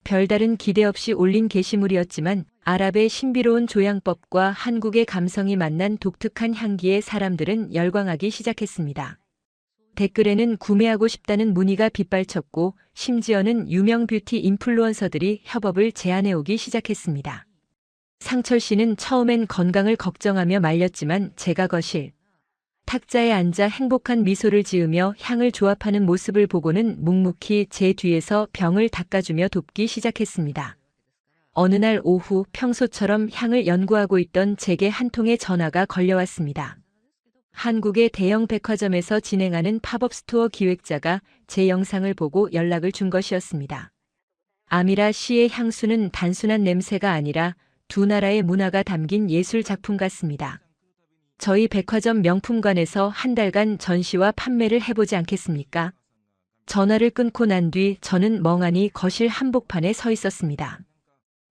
별다른 기대 없이 올린 게시물이었지만 아랍의 신비로운 조향법과 한국의 감성이 만난 독특한 향기에 사람들은 열광하기 시작했습니다. 댓글에는 구매하고 싶다는 문의가 빗발쳤고 심지어는 유명 뷰티 인플루언서들이 협업을 제안해 오기 시작했습니다. 상철 씨는 처음엔 건강을 걱정하며 말렸지만 제가 거실 탁자에 앉아 행복한 미소를 지으며 향을 조합하는 모습을 보고는 묵묵히 제 뒤에서 병을 닦아주며 돕기 시작했습니다. 어느 날 오후 평소처럼 향을 연구하고 있던 제게 한 통의 전화가 걸려왔습니다. 한국의 대형 백화점에서 진행하는 팝업 스토어 기획자가 제 영상을 보고 연락을 준 것이었습니다. 아미라 씨의 향수는 단순한 냄새가 아니라 두 나라의 문화가 담긴 예술 작품 같습니다. 저희 백화점 명품관에서 한 달간 전시와 판매를 해보지 않겠습니까? 전화를 끊고 난 뒤 저는 멍하니 거실 한복판에 서 있었습니다.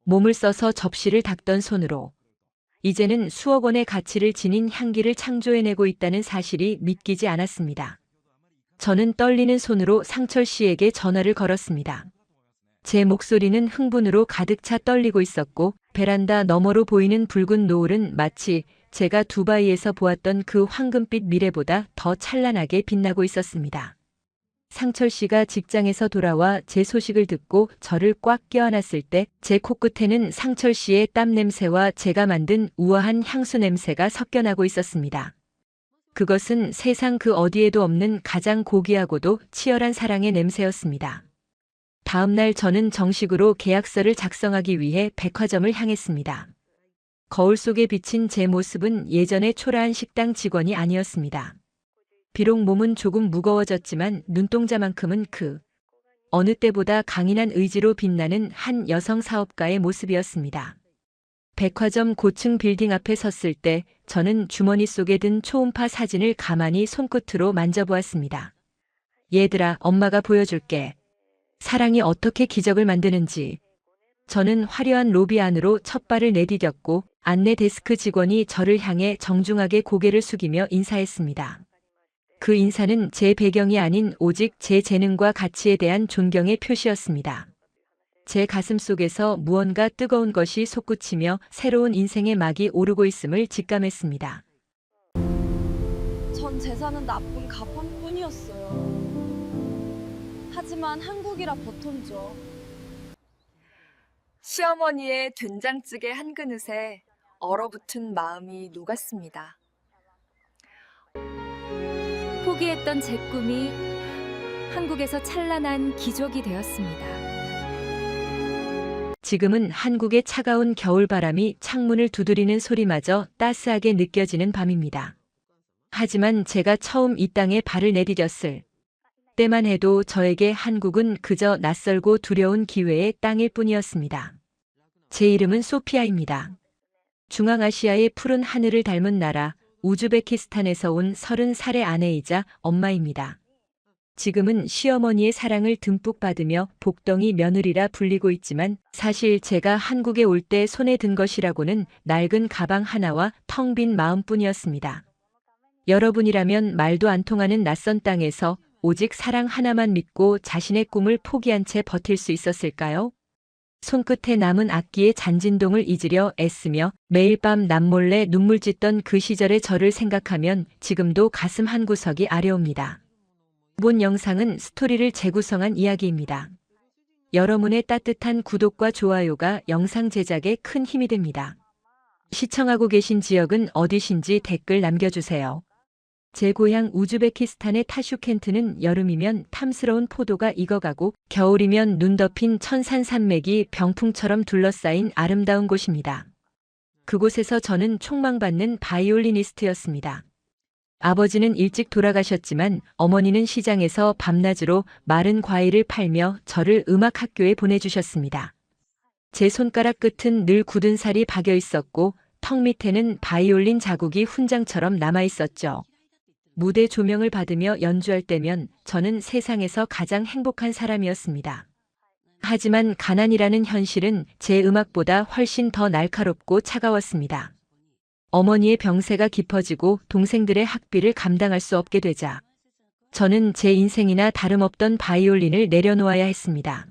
몸을 써서 접시를 닦던 손으로 이제는 수억 원의 가치를 지닌 향기를 창조해내고 있다는 사실이 믿기지 않았습니다. 저는 떨리는 손으로 상철 씨에게 전화를 걸었습니다. 제 목소리는 흥분으로 가득 차 떨리고 있었고 베란다 너머로 보이는 붉은 노을은 마치 제가 두바이에서 보았던 그 황금빛 미래보다 더 찬란하게 빛나고 있었습니다. 상철 씨가 직장에서 돌아와 제 소식을 듣고 저를 꽉 껴안았을 때 제 코끝에는 상철 씨의 땀 냄새와 제가 만든 우아한 향수 냄새가 섞여나고 있었습니다. 그것은 세상 그 어디에도 없는 가장 고귀하고도 치열한 사랑의 냄새였습니다. 다음 날 저는 정식으로 계약서를 작성하기 위해 백화점을 향했습니다. 거울 속에 비친 제 모습은 예전의 초라한 식당 직원이 아니었습니다. 비록 몸은 조금 무거워졌지만 눈동자만큼은 그 어느 때보다 강인한 의지로 빛나는 한 여성 사업가의 모습이었습니다. 백화점 고층 빌딩 앞에 섰을 때 저는 주머니 속에 든 초음파 사진을 가만히 손끝으로 만져보았습니다. 얘들아, 엄마가 보여줄게. 사랑이 어떻게 기적을 만드는지. 저는 화려한 로비 안으로 첫 발을 내디뎠고 안내 데스크 직원이 저를 향해 정중하게 고개를 숙이며 인사했습니다. 그 인사는 제 배경이 아닌 오직 제 재능과 가치에 대한 존경의 표시였습니다. 제 가슴 속에서 무언가 뜨거운 것이 솟구치며 새로운 인생의 막이 오르고 있음을 직감했습니다. 전 재산은 나쁜 가판뿐이었어요. 하지만 한국이라 버텀죠. 시어머니의 된장찌개 한 그릇에 얼어붙은 마음이 녹았습니다. 포기했던 제 꿈이 한국에서 찬란한 기적이 되었습니다. 지금은 한국의 차가운 겨울바람이 창문을 두드리는 소리마저 따스하게 느껴지는 밤입니다. 하지만 제가 처음 이 땅에 발을 내디뎠을 때만 해도 저에게 한국은 그저 낯설고 두려운 기회의 땅일 뿐이었습니다. 제 이름은 소피아입니다. 중앙아시아의 푸른 하늘을 닮은 나라 우즈베키스탄에서 온 30살의 아내이자 엄마입니다. 지금은 시어머니의 사랑을 듬뿍 받으며 복덩이 며느리라 불리고 있지만 사실 제가 한국에 올 때 손에 든 것이라고는 낡은 가방 하나와 텅 빈 마음뿐이었습니다. 여러분이라면 말도 안 통하는 낯선 땅에서 오직 사랑 하나만 믿고 자신의 꿈을 포기한 채 버틸 수 있었을까요? 손끝에 남은 악기의 잔진동을 잊으려 애쓰며 매일 밤 남몰래 눈물 짓던 그 시절의 저를 생각하면 지금도 가슴 한구석이 아려옵니다. 본 영상은 스토리를 재구성한 이야기입니다. 여러분의 따뜻한 구독과 좋아요가 영상 제작에 큰 힘이 됩니다. 시청하고 계신 지역은 어디신지 댓글 남겨주세요. 제 고향 우즈베키스탄의 타슈켄트는 여름이면 탐스러운 포도가 익어가고 겨울이면 눈 덮인 천산산맥이 병풍처럼 둘러싸인 아름다운 곳입니다. 그곳에서 저는 촉망받는 바이올리니스트였습니다. 아버지는 일찍 돌아가셨지만 어머니는 시장에서 밤낮으로 마른 과일을 팔며 저를 음악학교에 보내주셨습니다. 제 손가락 끝은 늘 굳은 살이 박여 있었고 턱 밑에는 바이올린 자국이 훈장처럼 남아 있었죠. 무대 조명을 받으며 연주할 때면 저는 세상에서 가장 행복한 사람이었습니다. 하지만 가난이라는 현실은 제 음악보다 훨씬 더 날카롭고 차가웠습니다. 어머니의 병세가 깊어지고 동생들의 학비를 감당할 수 없게 되자 저는 제 인생이나 다름없던 바이올린을 내려놓아야 했습니다.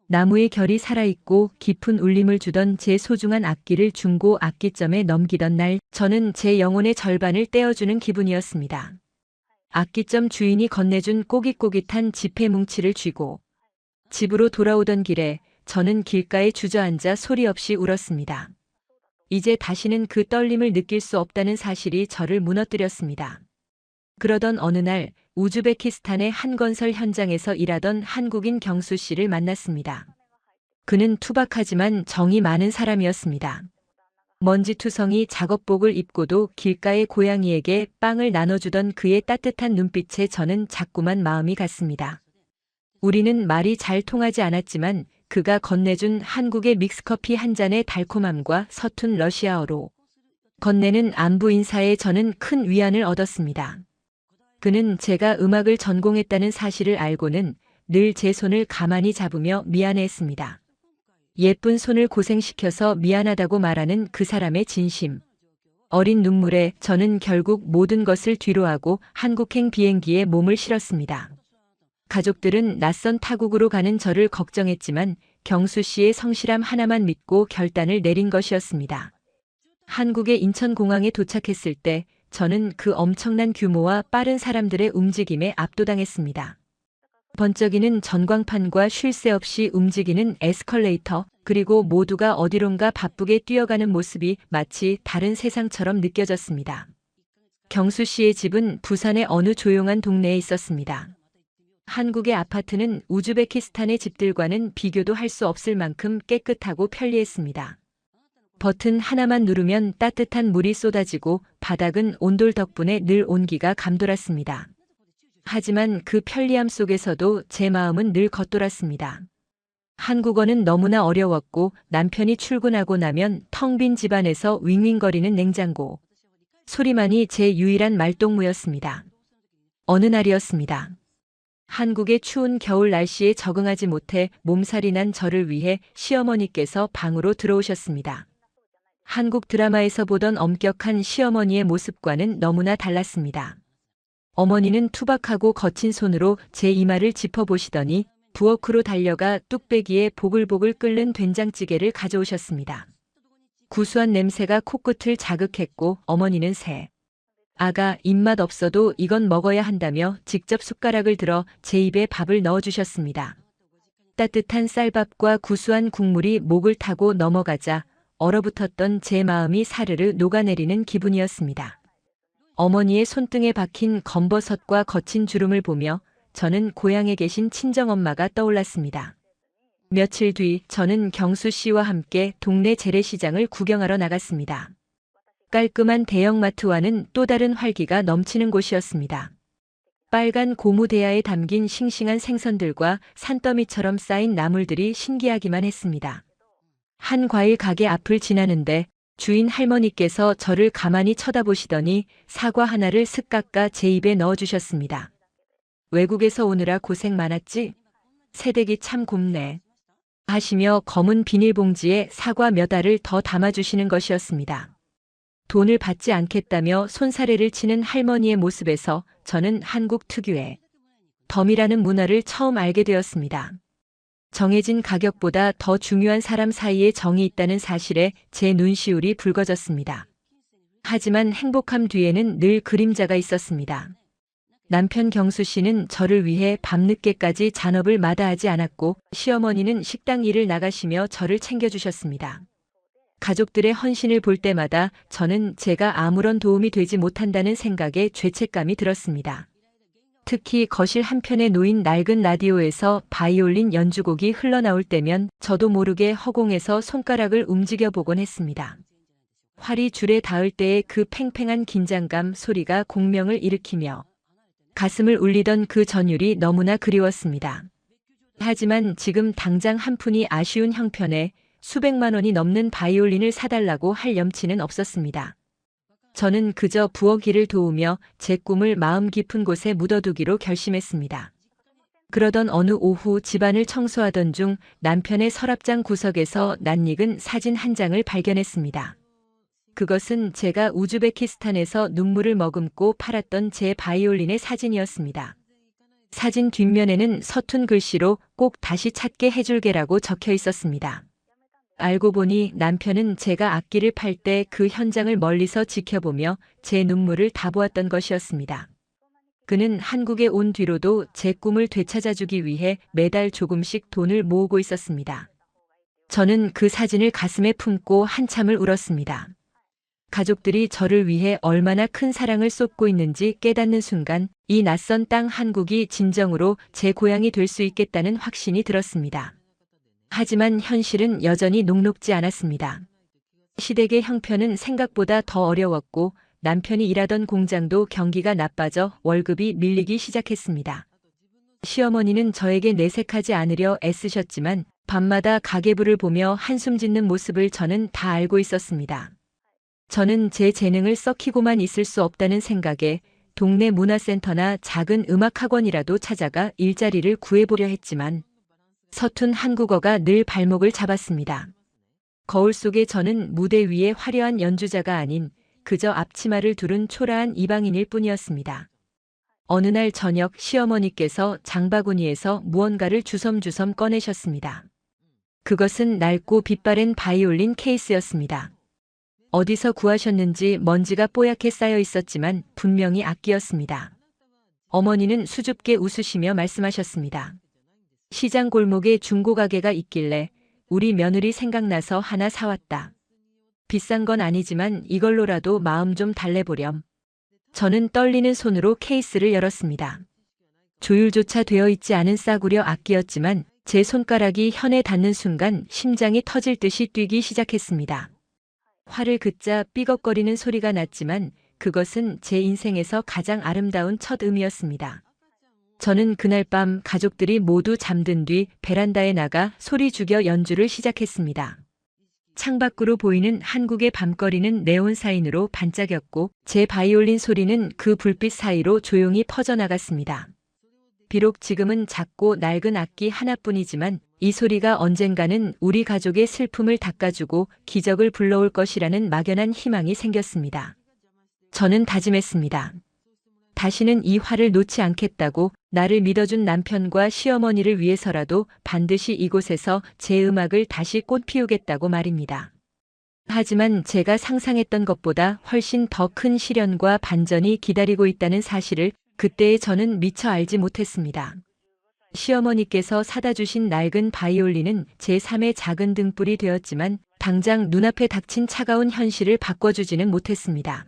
나무의 결이 살아있고 깊은 울림을 주던 제 소중한 악기를 중고 악기점에 넘기던 날 저는 제 영혼의 절반을 떼어주는 기분이었습니다. 악기점 주인이 건네준 꼬깃꼬깃한 지폐 뭉치를 쥐고 집으로 돌아오던 길에 저는 길가에 주저앉아 소리 없이 울었습니다. 이제 다시는 그 떨림을 느낄 수 없다는 사실이 저를 무너뜨렸습니다. 그러던 어느 날 우즈베키스탄의 한 건설 현장에서 일하던 한국인 경수 씨를 만났습니다. 그는 투박하지만 정이 많은 사람이었습니다. 먼지투성이 작업복을 입고도 길가의 고양이에게 빵을 나눠주던 그의 따뜻한 눈빛에 저는 자꾸만 마음이 갔습니다. 우리는 말이 잘 통하지 않았지만 그가 건네준 한국의 믹스커피 한 잔의 달콤함과 서툰 러시아어로 건네는 안부 인사에 저는 큰 위안을 얻었습니다. 그는 제가 음악을 전공했다는 사실을 알고는 늘 제 손을 가만히 잡으며 미안해했습니다. 예쁜 손을 고생시켜서 미안하다고 말하는 그 사람의 진심. 어린 눈물에 저는 결국 모든 것을 뒤로하고 한국행 비행기에 몸을 실었습니다. 가족들은 낯선 타국으로 가는 저를 걱정했지만 경수 씨의 성실함 하나만 믿고 결단을 내린 것이었습니다. 한국의 인천공항에 도착했을 때 저는 그 엄청난 규모와 빠른 사람들의 움직임에 압도당했습니다. 번쩍이는 전광판과 쉴 새 없이 움직이는 에스컬레이터, 그리고 모두가 어디론가 바쁘게 뛰어가는 모습이 마치 다른 세상처럼 느껴졌습니다. 경수 씨의 집은 부산의 어느 조용한 동네에 있었습니다. 한국의 아파트는 우즈베키스탄의 집들과는 비교도 할 수 없을 만큼 깨끗하고 편리했습니다. 버튼 하나만 누르면 따뜻한 물이 쏟아지고 바닥은 온돌 덕분에 늘 온기가 감돌았습니다. 하지만 그 편리함 속에서도 제 마음은 늘 겉돌았습니다. 한국어는 너무나 어려웠고 남편이 출근하고 나면 텅 빈 집안에서 윙윙거리는 냉장고 소리만이 제 유일한 말동무였습니다. 어느 날이었습니다. 한국의 추운 겨울 날씨에 적응하지 못해 몸살이 난 저를 위해 시어머니께서 방으로 들어오셨습니다. 한국 드라마에서 보던 엄격한 시어머니의 모습과는 너무나 달랐습니다. 어머니는 투박하고 거친 손으로 제 이마를 짚어보시더니 부엌으로 달려가 뚝배기에 보글보글 끓는 된장찌개를 가져오셨습니다. 구수한 냄새가 코끝을 자극했고 어머니는 아가 입맛 없어도 이건 먹어야 한다며 직접 숟가락을 들어 제 입에 밥을 넣어주셨습니다. 따뜻한 쌀밥과 구수한 국물이 목을 타고 넘어가자 얼어붙었던 제 마음이 사르르 녹아내리는 기분이었습니다. 어머니의 손등에 박힌 검버섯과 거친 주름을 보며 저는 고향에 계신 친정엄마가 떠올랐습니다. 며칠 뒤 저는 경수 씨와 함께 동네 재래시장을 구경하러 나갔습니다. 깔끔한 대형마트와는 또 다른 활기가 넘치는 곳이었습니다. 빨간 고무 대야에 담긴 싱싱한 생선들과 산더미처럼 쌓인 나물들이 신기하기만 했습니다. 한 과일 가게 앞을 지나는데 주인 할머니께서 저를 가만히 쳐다보시더니 사과 하나를 슥 깎아 제 입에 넣어주셨습니다. 외국에서 오느라 고생 많았지? 새댁이 참 곱네. 하시며 검은 비닐봉지에 사과 몇 알을 더 담아주시는 것이었습니다. 돈을 받지 않겠다며 손사래를 치는 할머니의 모습에서 저는 한국 특유의 덤이라는 문화를 처음 알게 되었습니다. 정해진 가격보다 더 중요한 사람 사이에 정이 있다는 사실에 제 눈시울이 붉어졌습니다. 하지만 행복함 뒤에는 늘 그림자가 있었습니다. 남편 경수 씨는 저를 위해 밤늦게까지 잔업을 마다하지 않았고 시어머니는 식당 일을 나가시며 저를 챙겨주셨습니다. 가족들의 헌신을 볼 때마다 저는 제가 아무런 도움이 되지 못한다는 생각에 죄책감이 들었습니다. 특히 거실 한편에 놓인 낡은 라디오에서 바이올린 연주곡이 흘러나올 때면 저도 모르게 허공에서 손가락을 움직여 보곤 했습니다. 활이 줄에 닿을 때의 그 팽팽한 긴장감 소리가 공명을 일으키며 가슴을 울리던 그 전율이 너무나 그리웠습니다. 하지만 지금 당장 한 푼이 아쉬운 형편에 수백만 원이 넘는 바이올린을 사달라고 할 염치는 없었습니다. 저는 그저 부엌 일을 도우며 제 꿈을 마음 깊은 곳에 묻어두기로 결심했습니다. 그러던 어느 오후 집안을 청소하던 중 남편의 서랍장 구석에서 낯익은 사진 한 장을 발견했습니다. 그것은 제가 우즈베키스탄에서 눈물을 머금고 팔았던 제 바이올린의 사진이었습니다. 사진 뒷면에는 서툰 글씨로 꼭 다시 찾게 해줄게라고 적혀 있었습니다. 알고 보니 남편은 제가 악기를 팔 때 그 현장을 멀리서 지켜보며 제 눈물을 다 보았던 것이었습니다. 그는 한국에 온 뒤로도 제 꿈을 되찾아주기 위해 매달 조금씩 돈을 모으고 있었습니다. 저는 그 사진을 가슴에 품고 한참을 울었습니다. 가족들이 저를 위해 얼마나 큰 사랑을 쏟고 있는지 깨닫는 순간 이 낯선 땅 한국이 진정으로 제 고향이 될 수 있겠다는 확신이 들었습니다. 하지만 현실은 여전히 녹록지 않았습니다. 시댁의 형편은 생각보다 더 어려웠고 남편이 일하던 공장도 경기가 나빠져 월급이 밀리기 시작했습니다. 시어머니는 저에게 내색하지 않으려 애쓰셨지만 밤마다 가계부를 보며 한숨 짓는 모습을 저는 다 알고 있었습니다. 저는 제 재능을 썩히고만 있을 수 없다는 생각에 동네 문화센터나 작은 음악학원이라도 찾아가 일자리를 구해보려 했지만 서툰 한국어가 늘 발목을 잡았습니다. 거울 속에 저는 무대 위에 화려한 연주자가 아닌 그저 앞치마를 두른 초라한 이방인일 뿐이었습니다. 어느 날 저녁 시어머니께서 장바구니에서 무언가를 주섬주섬 꺼내셨습니다. 그것은 낡고 빛바랜 바이올린 케이스였습니다. 어디서 구하셨는지 먼지가 뽀얗게 쌓여 있었지만 분명히 악기였습니다. 어머니는 수줍게 웃으시며 말씀하셨습니다. 시장 골목에 중고가게가 있길래 우리 며느리 생각나서 하나 사왔다. 비싼 건 아니지만 이걸로라도 마음 좀 달래보렴. 저는 떨리는 손으로 케이스를 열었습니다. 조율조차 되어 있지 않은 싸구려 악기였지만 제 손가락이 현에 닿는 순간 심장이 터질 듯이 뛰기 시작했습니다. 활을 긋자 삐걱거리는 소리가 났지만 그것은 제 인생에서 가장 아름다운 첫 음이었습니다. 저는 그날 밤 가족들이 모두 잠든 뒤 베란다에 나가 소리 죽여 연주를 시작했습니다. 창밖으로 보이는 한국의 밤거리는 네온 사인으로 반짝였고 제 바이올린 소리는 그 불빛 사이로 조용히 퍼져나갔습니다. 비록 지금은 작고 낡은 악기 하나뿐이지만 이 소리가 언젠가는 우리 가족의 슬픔을 닦아주고 기적을 불러올 것이라는 막연한 희망이 생겼습니다. 저는 다짐했습니다. 다시는 이 활을 놓지 않겠다고, 나를 믿어준 남편과 시어머니를 위해서라도 반드시 이곳에서 제 음악을 다시 꽃피우겠다고 말입니다. 하지만 제가 상상했던 것보다 훨씬 더 큰 시련과 반전이 기다리고 있다는 사실을 그때의 저는 미처 알지 못했습니다. 시어머니께서 사다 주신 낡은 바이올린은 제 삶의 작은 등불이 되었지만 당장 눈앞에 닥친 차가운 현실을 바꿔주지는 못했습니다.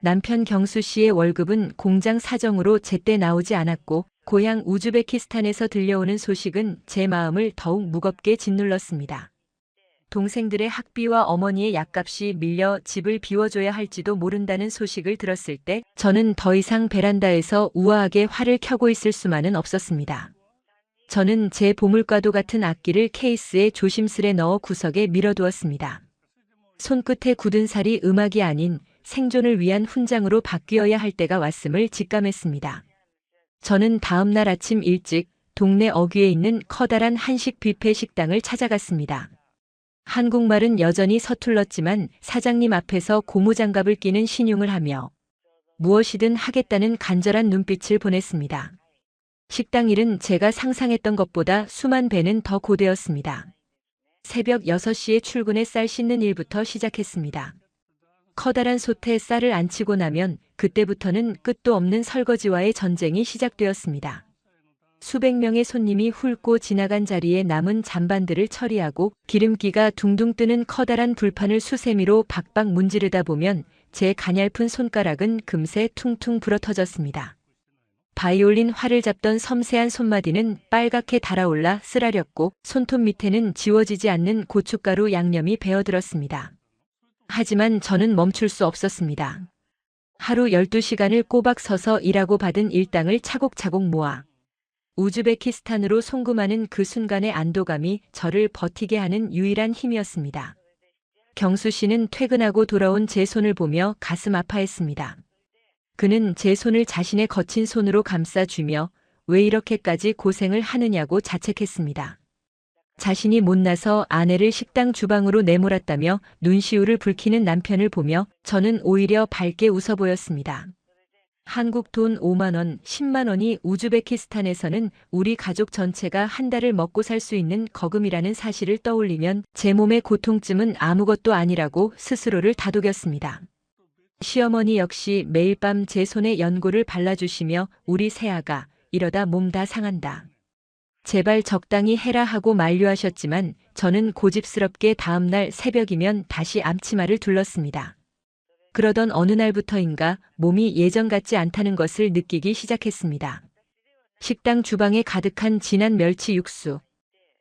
남편 경수 씨의 월급은 공장 사정으로 제때 나오지 않았고 고향 우즈베키스탄에서 들려오는 소식은 제 마음을 더욱 무겁게 짓눌렀습니다. 동생들의 학비와 어머니의 약값이 밀려 집을 비워줘야 할지도 모른다는 소식을 들었을 때 저는 더 이상 베란다에서 우아하게 화를 켜고 있을 수만은 없었습니다. 저는 제 보물과도 같은 악기를 케이스에 조심스레 넣어 구석에 밀어두었습니다. 손끝에 굳은 살이 음악이 아닌 생존을 위한 훈장으로 바뀌어야 할 때가 왔음을 직감했습니다. 저는 다음 날 아침 일찍 동네 어귀에 있는 커다란 한식 뷔페 식당을 찾아갔습니다. 한국말은 여전히 서툴렀지만 사장님 앞에서 고무장갑을 끼는 신용을 하며 무엇이든 하겠다는 간절한 눈빛을 보냈습니다. 식당 일은 제가 상상했던 것보다 수만 배는 더 고되었습니다. 새벽 6시에 출근해 쌀 씻는 일부터 시작했습니다. 커다란 솥에 쌀을 안치고 나면 그때부터는 끝도 없는 설거지와의 전쟁이 시작되었습니다. 수백 명의 손님이 훑고 지나간 자리에 남은 잔반들을 처리하고 기름기가 둥둥 뜨는 커다란 불판을 수세미로 박박 문지르다 보면 제 가냘픈 손가락은 금세 퉁퉁 불어터졌습니다. 바이올린 활을 잡던 섬세한 손마디는 빨갛게 달아올라 쓰라렸고 손톱 밑에는 지워지지 않는 고춧가루 양념이 배어들었습니다. 하지만 저는 멈출 수 없었습니다. 하루 12시간을 꼬박 서서 일하고 받은 일당을 차곡차곡 모아 우즈베키스탄으로 송금하는 그 순간의 안도감이 저를 버티게 하는 유일한 힘이었습니다. 경수 씨는 퇴근하고 돌아온 제 손을 보며 가슴 아파했습니다. 그는 제 손을 자신의 거친 손으로 감싸주며 왜 이렇게까지 고생을 하느냐고 자책했습니다. 자신이 못나서 아내를 식당 주방으로 내몰았다며 눈시울을 붉히는 남편을 보며 저는 오히려 밝게 웃어 보였습니다. 한국 돈 5만 원, 10만 원이 우즈베키스탄에서는 우리 가족 전체가 한 달을 먹고 살 수 있는 거금이라는 사실을 떠올리면 제 몸의 고통쯤은 아무것도 아니라고 스스로를 다독였습니다. 시어머니 역시 매일 밤 제 손에 연고를 발라주시며 우리 새아가 이러다 몸 다 상한다. 제발 적당히 해라 하고 만류하셨지만 저는 고집스럽게 다음 날 새벽이면 다시 앞치마를 둘렀습니다. 그러던 어느 날부터인가 몸이 예전 같지 않다는 것을 느끼기 시작했습니다. 식당 주방에 가득한 진한 멸치 육수.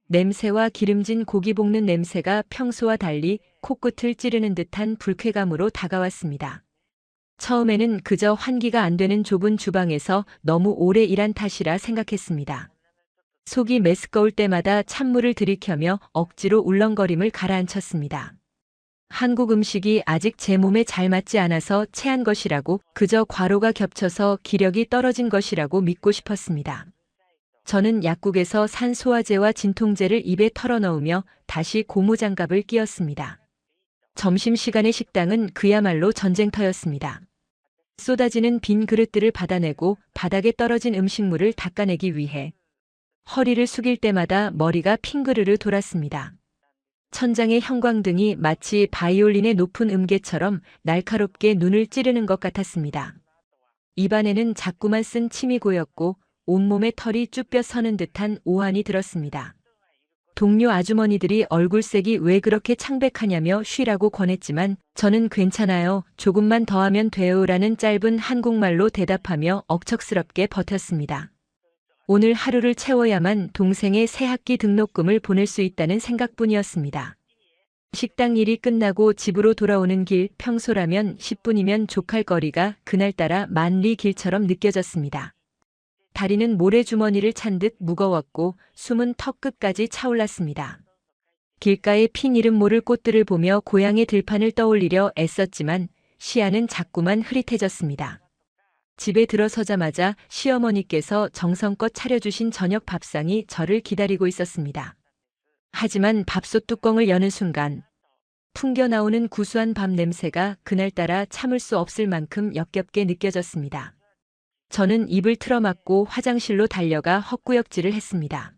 냄새와 기름진 고기 볶는 냄새가 평소와 달리 코끝을 찌르는 듯한 불쾌감으로 다가왔습니다. 처음에는 그저 환기가 안 되는 좁은 주방에서 너무 오래 일한 탓이라 생각했습니다. 속이 메스꺼울 때마다 찬물을 들이켜며 억지로 울렁거림을 가라앉혔습니다. 한국 음식이 아직 제 몸에 잘 맞지 않아서 체한 것이라고 그저 과로가 겹쳐서 기력이 떨어진 것이라고 믿고 싶었습니다. 저는 약국에서 산 소화제와 진통제를 입에 털어넣으며 다시 고무장갑을 끼웠습니다. 점심시간의 식당은 그야말로 전쟁터였습니다. 쏟아지는 빈 그릇들을 받아내고 바닥에 떨어진 음식물을 닦아내기 위해 허리를 숙일 때마다 머리가 핑그르르 돌았습니다. 천장의 형광등이 마치 바이올린의 높은 음계처럼 날카롭게 눈을 찌르는 것 같았습니다. 입안에는 자꾸만 쓴 침이 고였고 온몸에 털이 쭈뼛 서는 듯한 오한이 들었습니다. 동료 아주머니들이 얼굴색이 왜 그렇게 창백하냐며 쉬라고 권했지만 저는 괜찮아요. 조금만 더 하면 돼요라는 짧은 한국말로 대답하며 억척스럽게 버텼습니다. 오늘 하루를 채워야만 동생의 새학기 등록금을 보낼 수 있다는 생각뿐이었습니다. 식당 일이 끝나고 집으로 돌아오는 길 평소라면 10분이면 족할 거리가 그날따라 만리 길처럼 느껴졌습니다. 다리는 모래주머니를 찬 듯 무거웠고 숨은 턱끝까지 차올랐습니다. 길가에 핀 이름 모를 꽃들을 보며 고향의 들판을 떠올리려 애썼지만 시야는 자꾸만 흐릿해졌습니다. 집에 들어서자마자 시어머니께서 정성껏 차려주신 저녁 밥상이 저를 기다리고 있었습니다. 하지만 밥솥 뚜껑을 여는 순간 풍겨나오는 구수한 밥 냄새가 그날따라 참을 수 없을 만큼 역겹게 느껴졌습니다. 저는 입을 틀어막고 화장실로 달려가 헛구역질을 했습니다.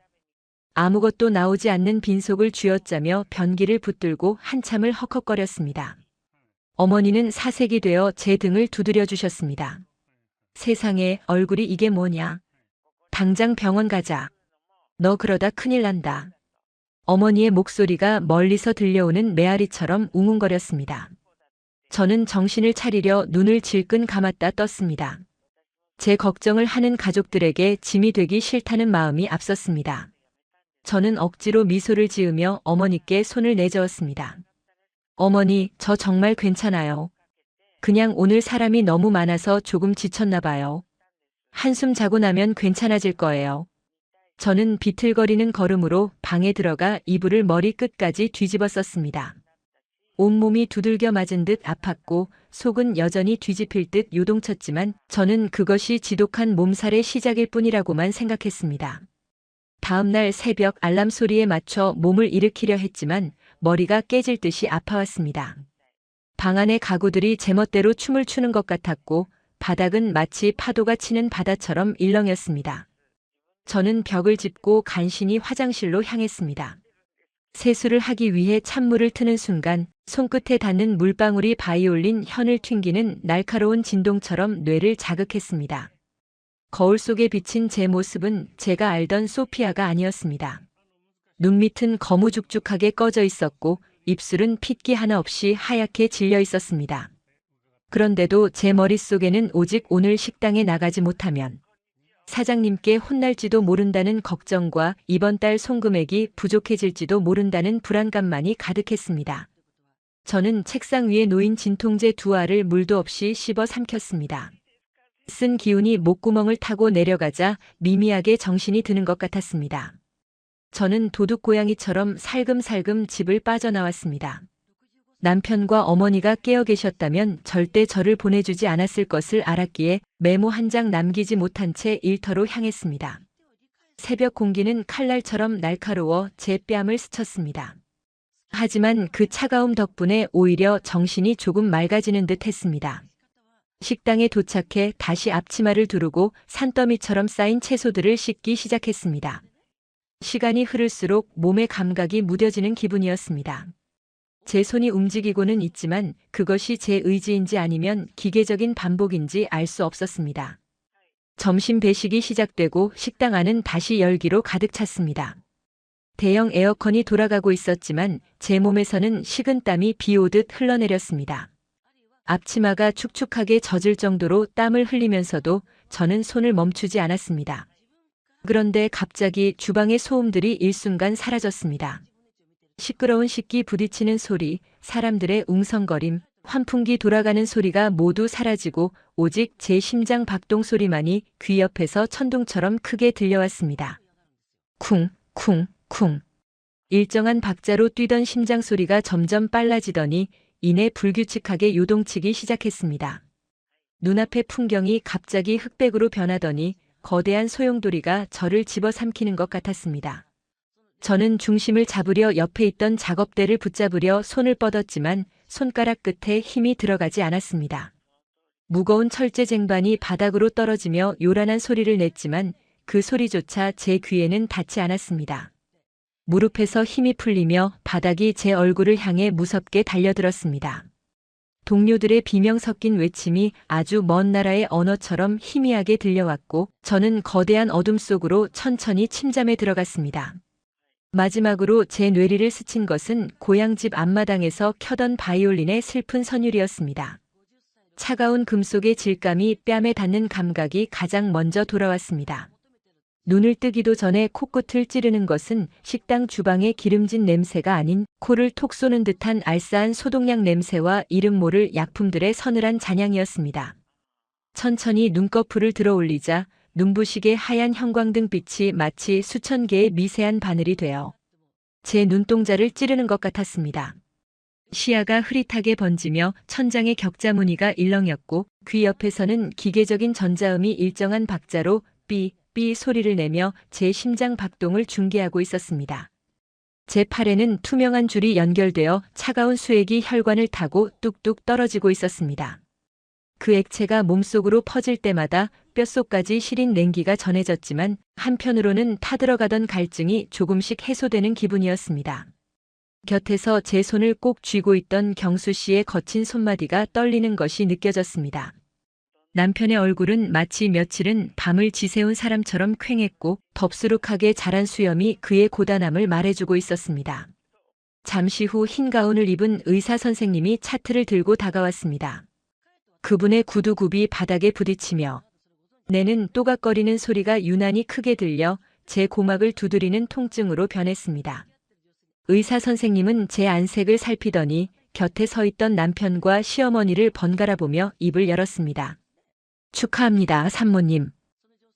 아무것도 나오지 않는 빈속을 쥐어짜며 변기를 붙들고 한참을 헉헉거렸습니다. 어머니는 사색이 되어 제 등을 두드려 주셨습니다. 세상에 얼굴이 이게 뭐냐. 당장 병원 가자. 너 그러다 큰일 난다. 어머니의 목소리가 멀리서 들려오는 메아리처럼 웅웅거렸습니다. 저는 정신을 차리려 눈을 질끈 감았다 떴습니다. 제 걱정을 하는 가족들에게 짐이 되기 싫다는 마음이 앞섰습니다. 저는 억지로 미소를 지으며 어머니께 손을 내저었습니다. 어머니, 저 정말 괜찮아요. 그냥 오늘 사람이 너무 많아서 조금 지쳤나 봐요. 한숨 자고 나면 괜찮아질 거예요. 저는 비틀거리는 걸음으로 방에 들어가 이불을 머리 끝까지 뒤집어 썼습니다. 온몸이 두들겨 맞은 듯 아팠고 속은 여전히 뒤집힐 듯 요동쳤지만 저는 그것이 지독한 몸살의 시작일 뿐이라고만 생각했습니다. 다음 날 새벽 알람 소리에 맞춰 몸을 일으키려 했지만 머리가 깨질 듯이 아파왔습니다. 방 안의 가구들이 제멋대로 춤을 추는 것 같았고 바닥은 마치 파도가 치는 바다처럼 일렁였습니다. 저는 벽을 짚고 간신히 화장실로 향했습니다. 세수를 하기 위해 찬물을 트는 순간 손끝에 닿는 물방울이 바이올린 현을 튕기는 날카로운 진동처럼 뇌를 자극했습니다. 거울 속에 비친 제 모습은 제가 알던 소피아가 아니었습니다. 눈밑은 거무죽죽하게 꺼져 있었고 입술은 핏기 하나 없이 하얗게 질려 있었습니다. 그런데도 제 머릿속에는 오직 오늘 식당에 나가지 못하면 사장님께 혼날지도 모른다는 걱정과 이번 달 송금액이 부족해질지도 모른다는 불안감만이 가득했습니다. 저는 책상 위에 놓인 진통제 2알을 물도 없이 씹어 삼켰습니다. 쓴 기운이 목구멍을 타고 내려가자 미미하게 정신이 드는 것 같았습니다. 저는 도둑고양이처럼 살금살금 집을 빠져나왔습니다. 남편과 어머니가 깨어 계셨다면 절대 저를 보내주지 않았을 것을 알았기에 메모 한 장 남기지 못한 채 일터로 향했습니다. 새벽 공기는 칼날처럼 날카로워 제 뺨을 스쳤습니다. 하지만 그 차가움 덕분에 오히려 정신이 조금 맑아지는 듯 했습니다. 식당에 도착해 다시 앞치마를 두르고 산더미처럼 쌓인 채소들을 씻기 시작했습니다. 시간이 흐를수록 몸의 감각이 무뎌지는 기분이었습니다. 제 손이 움직이고는 있지만 그것이 제 의지인지 아니면 기계적인 반복인지 알 수 없었습니다. 점심 배식이 시작되고 식당 안은 다시 열기로 가득 찼습니다. 대형 에어컨이 돌아가고 있었지만 제 몸에서는 식은땀이 비 오듯 흘러내렸습니다. 앞치마가 축축하게 젖을 정도로 땀을 흘리면서도 저는 손을 멈추지 않았습니다. 그런데 갑자기 주방의 소음들이 일순간 사라졌습니다. 시끄러운 식기 부딪히는 소리, 사람들의 웅성거림, 환풍기 돌아가는 소리가 모두 사라지고 오직 제 심장 박동 소리만이 귀 옆에서 천둥처럼 크게 들려왔습니다. 쿵, 쿵, 쿵. 일정한 박자로 뛰던 심장 소리가 점점 빨라지더니 이내 불규칙하게 요동치기 시작했습니다. 눈앞의 풍경이 갑자기 흑백으로 변하더니 거대한 소용돌이가 저를 집어삼키는 것 같았습니다. 저는 중심을 잡으려 옆에 있던 작업대를 붙잡으려 손을 뻗었지만 손가락 끝에 힘이 들어가지 않았습니다. 무거운 철제 쟁반이 바닥으로 떨어지며 요란한 소리를 냈지만 그 소리조차 제 귀에는 닿지 않았습니다. 무릎에서 힘이 풀리며 바닥이 제 얼굴을 향해 무섭게 달려들었습니다. 동료들의 비명 섞인 외침이 아주 먼 나라의 언어처럼 희미하게 들려왔고 저는 거대한 어둠 속으로 천천히 침잠에 들어갔습니다. 마지막으로 제 뇌리를 스친 것은 고향집 앞마당에서 켜던 바이올린의 슬픈 선율이었습니다. 차가운 금속의 질감이 뺨에 닿는 감각이 가장 먼저 돌아왔습니다. 눈을 뜨기도 전에 코끝을 찌르는 것은 식당 주방의 기름진 냄새가 아닌 코를 톡 쏘는 듯한 알싸한 소독약 냄새와 이름 모를 약품들의 서늘한 잔향이었습니다. 천천히 눈꺼풀을 들어 올리자 눈부시게 하얀 형광등빛이 마치 수천 개의 미세한 바늘이 되어 제 눈동자를 찌르는 것 같았습니다. 시야가 흐릿하게 번지며 천장의 격자 무늬가 일렁였고 귀 옆에서는 기계적인 전자음이 일정한 박자로 삐, 삐 소리를 내며 제 심장 박동을 중계하고 있었습니다. 제 팔에는 투명한 줄이 연결되어 차가운 수액이 혈관을 타고 뚝뚝 떨어지고 있었습니다. 그 액체가 몸속으로 퍼질 때마다 뼛속까지 시린 냉기가 전해졌지만 한편으로는 타들어가던 갈증이 조금씩 해소되는 기분이었습니다. 곁에서 제 손을 꼭 쥐고 있던 경수 씨의 거친 손마디가 떨리는 것이 느껴졌습니다. 남편의 얼굴은 마치 며칠은 밤을 지새운 사람처럼 퀭했고 덥수룩하게 자란 수염이 그의 고단함을 말해주고 있었습니다. 잠시 후 흰 가운을 입은 의사 선생님이 차트를 들고 다가왔습니다. 그분의 구두굽이 바닥에 부딪히며 뇌는 또각거리는 소리가 유난히 크게 들려 제 고막을 두드리는 통증으로 변했습니다. 의사 선생님은 제 안색을 살피더니 곁에 서 있던 남편과 시어머니를 번갈아 보며 입을 열었습니다. 축하합니다, 산모님.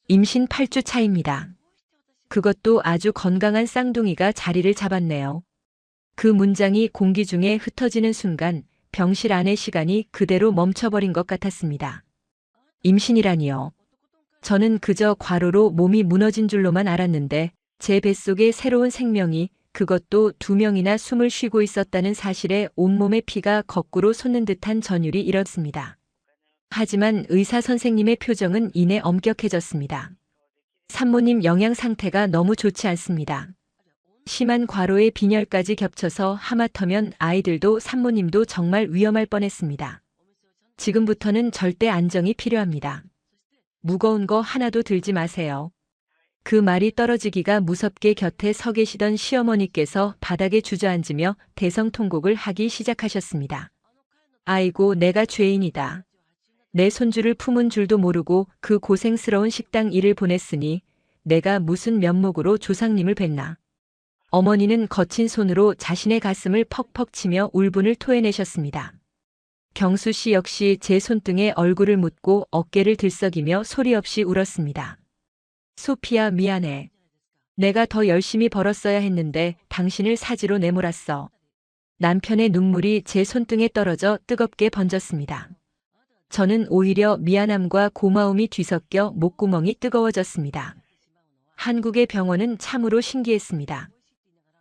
임신 8주 차입니다. 그것도 아주 건강한 쌍둥이가 자리를 잡았네요. 그 문장이 공기 중에 흩어지는 순간 병실 안의 시간이 그대로 멈춰버린 것 같았습니다. 임신이라니요. 저는 그저 과로로 몸이 무너진 줄로만 알았는데 제 뱃속에 새로운 생명이, 그것도 2명이나 숨을 쉬고 있었다는 사실에 온몸의 피가 거꾸로 솟는 듯한 전율이 일었습니다. 하지만 의사 선생님의 표정은 이내 엄격해졌습니다. 산모님 영양 상태가 너무 좋지 않습니다. 심한 과로에 빈혈까지 겹쳐서 하마터면 아이들도 산모님도 정말 위험할 뻔했습니다. 지금부터는 절대 안정이 필요합니다. 무거운 거 하나도 들지 마세요. 그 말이 떨어지기가 무섭게 곁에 서 계시던 시어머니께서 바닥에 주저앉으며 대성통곡을 하기 시작하셨습니다. 아이고, 내가 죄인이다. 내 손주를 품은 줄도 모르고 그 고생스러운 식당 일을 보냈으니 내가 무슨 면목으로 조상님을 뵀나. 어머니는 거친 손으로 자신의 가슴을 퍽퍽 치며 울분을 토해내셨습니다. 경수 씨 역시 제 손등에 얼굴을 묻고 어깨를 들썩이며 소리 없이 울었습니다. 소피야, 미안해. 내가 더 열심히 벌었어야 했는데 당신을 사지로 내몰았어. 남편의 눈물이 제 손등에 떨어져 뜨겁게 번졌습니다. 저는 오히려 미안함과 고마움이 뒤섞여 목구멍이 뜨거워졌습니다. 한국의 병원은 참으로 신기했습니다.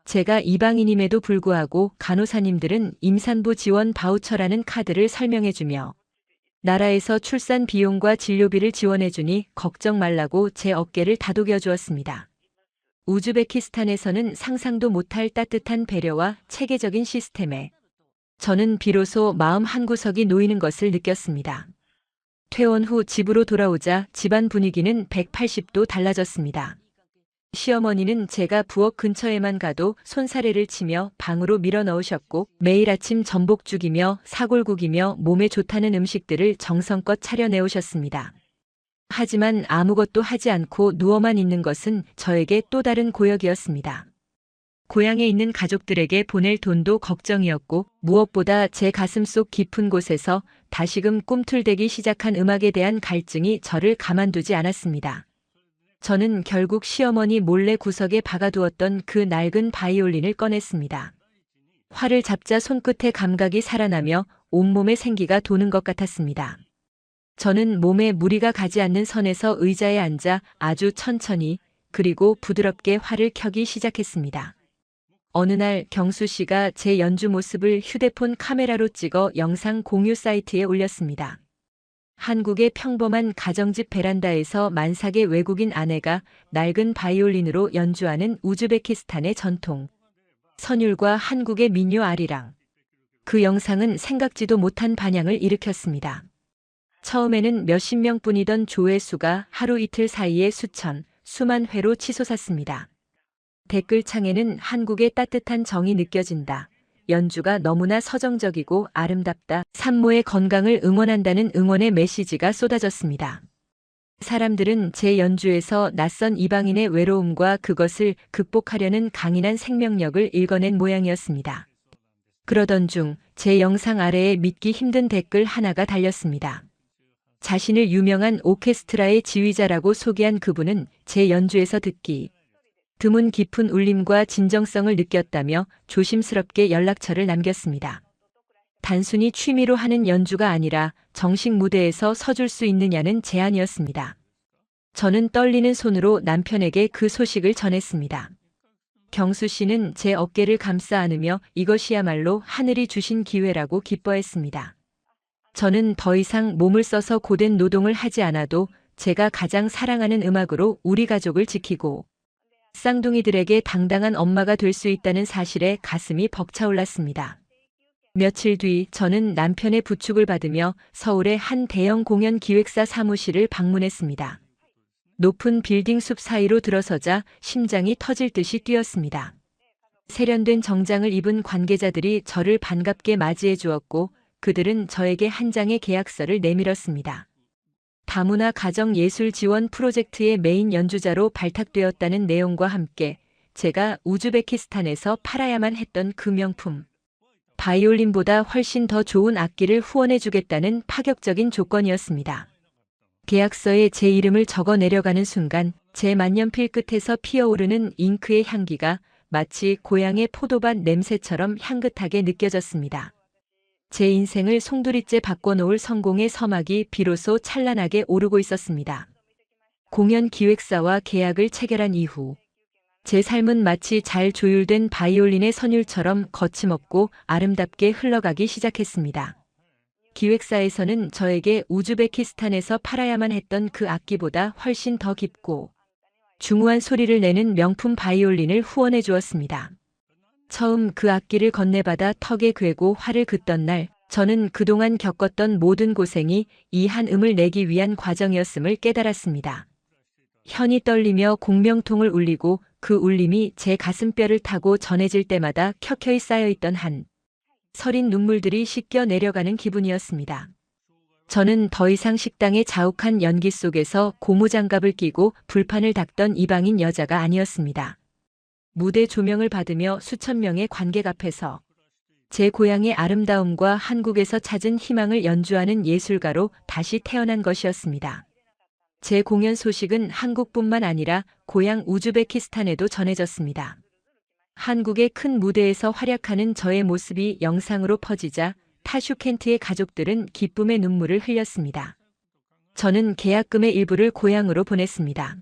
제가 이방인임에도 불구하고 간호사님들은 임산부 지원 바우처라는 카드를 설명해주며 나라에서 출산 비용과 진료비를 지원해주니 걱정 말라고 제 어깨를 다독여 주었습니다. 우즈베키스탄에서는 상상도 못할 따뜻한 배려와 체계적인 시스템에 저는 비로소 마음 한구석이 놓이는 것을 느꼈습니다. 퇴원 후 집으로 돌아오자 집안 분위기는 180도 달라졌습니다. 시어머니는 제가 부엌 근처에만 가도 손사래를 치며 방으로 밀어 넣으셨고 매일 아침 전복죽이며 사골국이며 몸에 좋다는 음식들을 정성껏 차려내오셨습니다. 하지만 아무것도 하지 않고 누워만 있는 것은 저에게 또 다른 고역이었습니다. 고향에 있는 가족들에게 보낼 돈도 걱정이었고 무엇보다 제 가슴속 깊은 곳에서 다시금 꿈틀대기 시작한 음악에 대한 갈증이 저를 가만두지 않았습니다. 저는 결국 시어머니 몰래 구석에 박아두었던 그 낡은 바이올린을 꺼냈습니다. 활을 잡자 손끝의 감각이 살아나며 온몸에 생기가 도는 것 같았습니다. 저는 몸에 무리가 가지 않는 선에서 의자에 앉아 아주 천천히 그리고 부드럽게 활을 켜기 시작했습니다. 어느 날 경수 씨가 제 연주 모습을 휴대폰 카메라로 찍어 영상 공유 사이트에 올렸습니다. 한국의 평범한 가정집 베란다에서 만삭의 외국인 아내가 낡은 바이올린으로 연주하는 우즈베키스탄의 전통 선율과 한국의 민요 아리랑. 그 영상은 생각지도 못한 반향을 일으켰습니다. 처음에는 몇십 명뿐이던 조회수가 하루 이틀 사이에 수천, 수만 회로 치솟았습니다. 댓글창에는 한국의 따뜻한 정이 느껴진다. 연주가 너무나 서정적이고 아름답다. 산모의 건강을 응원한다는 응원의 메시지가 쏟아졌습니다. 사람들은 제 연주에서 낯선 이방인의 외로움과 그것을 극복하려는 강인한 생명력을 읽어낸 모양이었습니다. 그러던 중 제 영상 아래에 믿기 힘든 댓글 하나가 달렸습니다. 자신을 유명한 오케스트라의 지휘자라고 소개한 그분은 제 연주에서 듣기 드문 깊은 울림과 진정성을 느꼈다며 조심스럽게 연락처를 남겼습니다. 단순히 취미로 하는 연주가 아니라 정식 무대에서 서줄 수 있느냐는 제안이었습니다. 저는 떨리는 손으로 남편에게 그 소식을 전했습니다. 경수 씨는 제 어깨를 감싸 안으며 이것이야말로 하늘이 주신 기회라고 기뻐했습니다. 저는 더 이상 몸을 써서 고된 노동을 하지 않아도 제가 가장 사랑하는 음악으로 우리 가족을 지키고 쌍둥이들에게 당당한 엄마가 될 수 있다는 사실에 가슴이 벅차올랐습니다. 며칠 뒤 저는 남편의 부축을 받으며 서울의 한 대형 공연 기획사 사무실을 방문했습니다. 높은 빌딩 숲 사이로 들어서자 심장이 터질 듯이 뛰었습니다. 세련된 정장을 입은 관계자들이 저를 반갑게 맞이해 주었고 그들은 저에게 한 장의 계약서를 내밀었습니다. 다문화 가정 예술 지원 프로젝트의 메인 연주자로 발탁되었다는 내용과 함께 제가 우즈베키스탄에서 팔아야만 했던 그 명품 바이올린보다 훨씬 더 좋은 악기를 후원해주겠다는 파격적인 조건이었습니다. 계약서에 제 이름을 적어 내려가는 순간 제 만년필 끝에서 피어오르는 잉크의 향기가 마치 고향의 포도밭 냄새처럼 향긋하게 느껴졌습니다. 제 인생을 송두리째 바꿔놓을 성공의 서막이 비로소 찬란하게 오르고 있었습니다. 공연 기획사와 계약을 체결한 이후 제 삶은 마치 잘 조율된 바이올린의 선율처럼 거침없고 아름답게 흘러가기 시작했습니다. 기획사에서는 저에게 우즈베키스탄에서 팔아야만 했던 그 악기보다 훨씬 더 깊고 중후한 소리를 내는 명품 바이올린을 후원해 주었습니다. 처음 그 악기를 건네받아 턱에 괴고 활을 긋던 날, 저는 그동안 겪었던 모든 고생이 이 한 음을 내기 위한 과정이었음을 깨달았습니다. 현이 떨리며 공명통을 울리고 그 울림이 제 가슴뼈를 타고 전해질 때마다 켜켜이 쌓여있던 한 서린 눈물들이 씻겨 내려가는 기분이었습니다. 저는 더 이상 식당의 자욱한 연기 속에서 고무장갑을 끼고 불판을 닦던 이방인 여자가 아니었습니다. 무대 조명을 받으며 수천 명의 관객 앞에서 제 고향의 아름다움과 한국에서 찾은 희망을 연주하는 예술가로 다시 태어난 것이었습니다. 제 공연 소식은 한국뿐만 아니라 고향 우즈베키스탄에도 전해졌습니다. 한국의 큰 무대에서 활약하는 저의 모습이 영상으로 퍼지자 타슈켄트의 가족들은 기쁨의 눈물을 흘렸습니다. 저는 계약금의 일부를 고향으로 보냈습니다.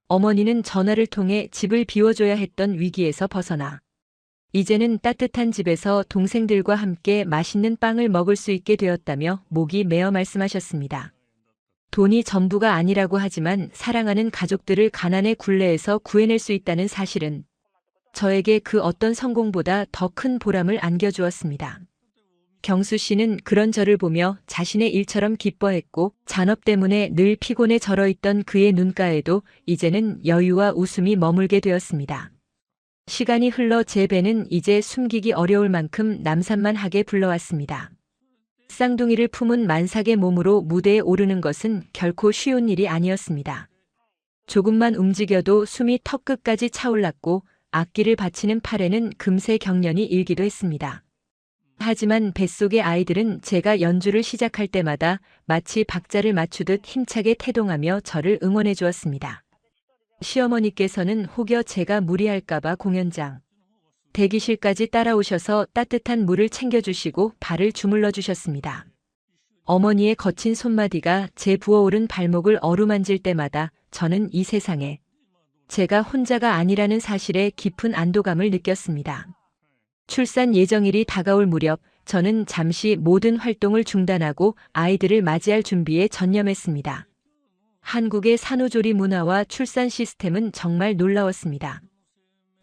어머니는 전화를 통해 집을 비워줘야 했던 위기에서 벗어나 이제는 따뜻한 집에서 동생들과 함께 맛있는 빵을 먹을 수 있게 되었다며 목이 메어 말씀하셨습니다. 돈이 전부가 아니라고 하지만 사랑하는 가족들을 가난의 굴레에서 구해낼 수 있다는 사실은 저에게 그 어떤 성공보다 더 큰 보람을 안겨주었습니다. 경수 씨는 그런 저를 보며 자신의 일처럼 기뻐했고 잔업 때문에 늘 피곤에 절어있던 그의 눈가에도 이제는 여유와 웃음이 머물게 되었습니다. 시간이 흘러 제 배는 이제 숨기기 어려울 만큼 남산만하게 불러왔습니다. 쌍둥이를 품은 만삭의 몸으로 무대에 오르는 것은 결코 쉬운 일이 아니었습니다. 조금만 움직여도 숨이 턱끝까지 차올랐고 악기를 받치는 팔에는 금세 경련이 일기도 했습니다. 하지만 뱃속의 아이들은 제가 연주를 시작할 때마다 마치 박자를 맞추듯 힘차게 태동하며 저를 응원해 주었습니다. 시어머니께서는 혹여 제가 무리할까봐 공연장 대기실까지 따라오셔서 따뜻한 물을 챙겨주시고 발을 주물러 주셨습니다. 어머니의 거친 손마디가 제 부어오른 발목을 어루만질 때마다 저는 이 세상에 제가 혼자가 아니라는 사실에 깊은 안도감을 느꼈습니다. 출산 예정일이 다가올 무렵 저는 잠시 모든 활동을 중단하고 아이들을 맞이할 준비에 전념했습니다. 한국의 산후조리 문화와 출산 시스템은 정말 놀라웠습니다.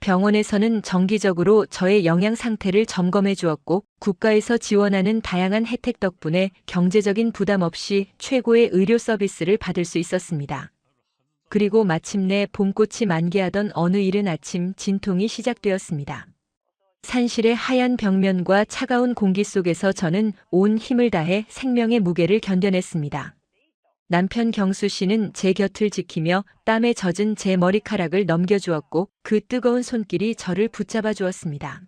병원에서는 정기적으로 저의 영양 상태를 점검해 주었고 국가에서 지원하는 다양한 혜택 덕분에 경제적인 부담 없이 최고의 의료 서비스를 받을 수 있었습니다. 그리고 마침내 봄꽃이 만개하던 어느 이른 아침 진통이 시작되었습니다. 산실의 하얀 벽면과 차가운 공기 속에서 저는 온 힘을 다해 생명의 무게를 견뎌냈습니다. 남편 경수 씨는 제 곁을 지키며 땀에 젖은 제 머리카락을 넘겨주었고 그 뜨거운 손길이 저를 붙잡아 주었습니다.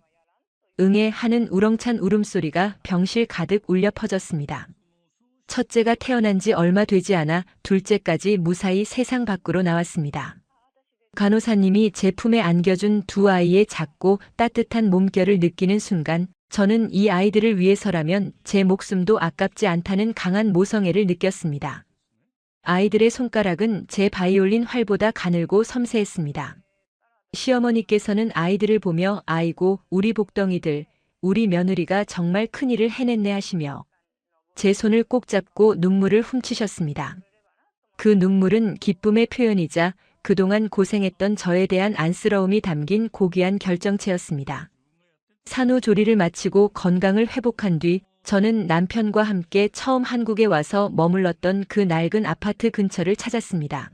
응애 하는 우렁찬 울음소리가 병실 가득 울려 퍼졌습니다. 첫째가 태어난 지 얼마 되지 않아 둘째까지 무사히 세상 밖으로 나왔습니다. 간호사님이 제 품에 안겨준 두 아이의 작고 따뜻한 몸결을 느끼는 순간 저는 이 아이들을 위해서라면 제 목숨도 아깝지 않다는 강한 모성애를 느꼈습니다. 아이들의 손가락은 제 바이올린 활보다 가늘고 섬세했습니다. 시어머니께서는 아이들을 보며 아이고 우리 복덩이들, 우리 며느리가 정말 큰일을 해냈네 하시며 제 손을 꼭 잡고 눈물을 훔치셨습니다. 그 눈물은 기쁨의 표현이자 그동안 고생했던 저에 대한 안쓰러움이 담긴 고귀한 결정체였습니다. 산후조리를 마치고 건강을 회복한 뒤 저는 남편과 함께 처음 한국에 와서 머물렀던 그 낡은 아파트 근처를 찾았습니다.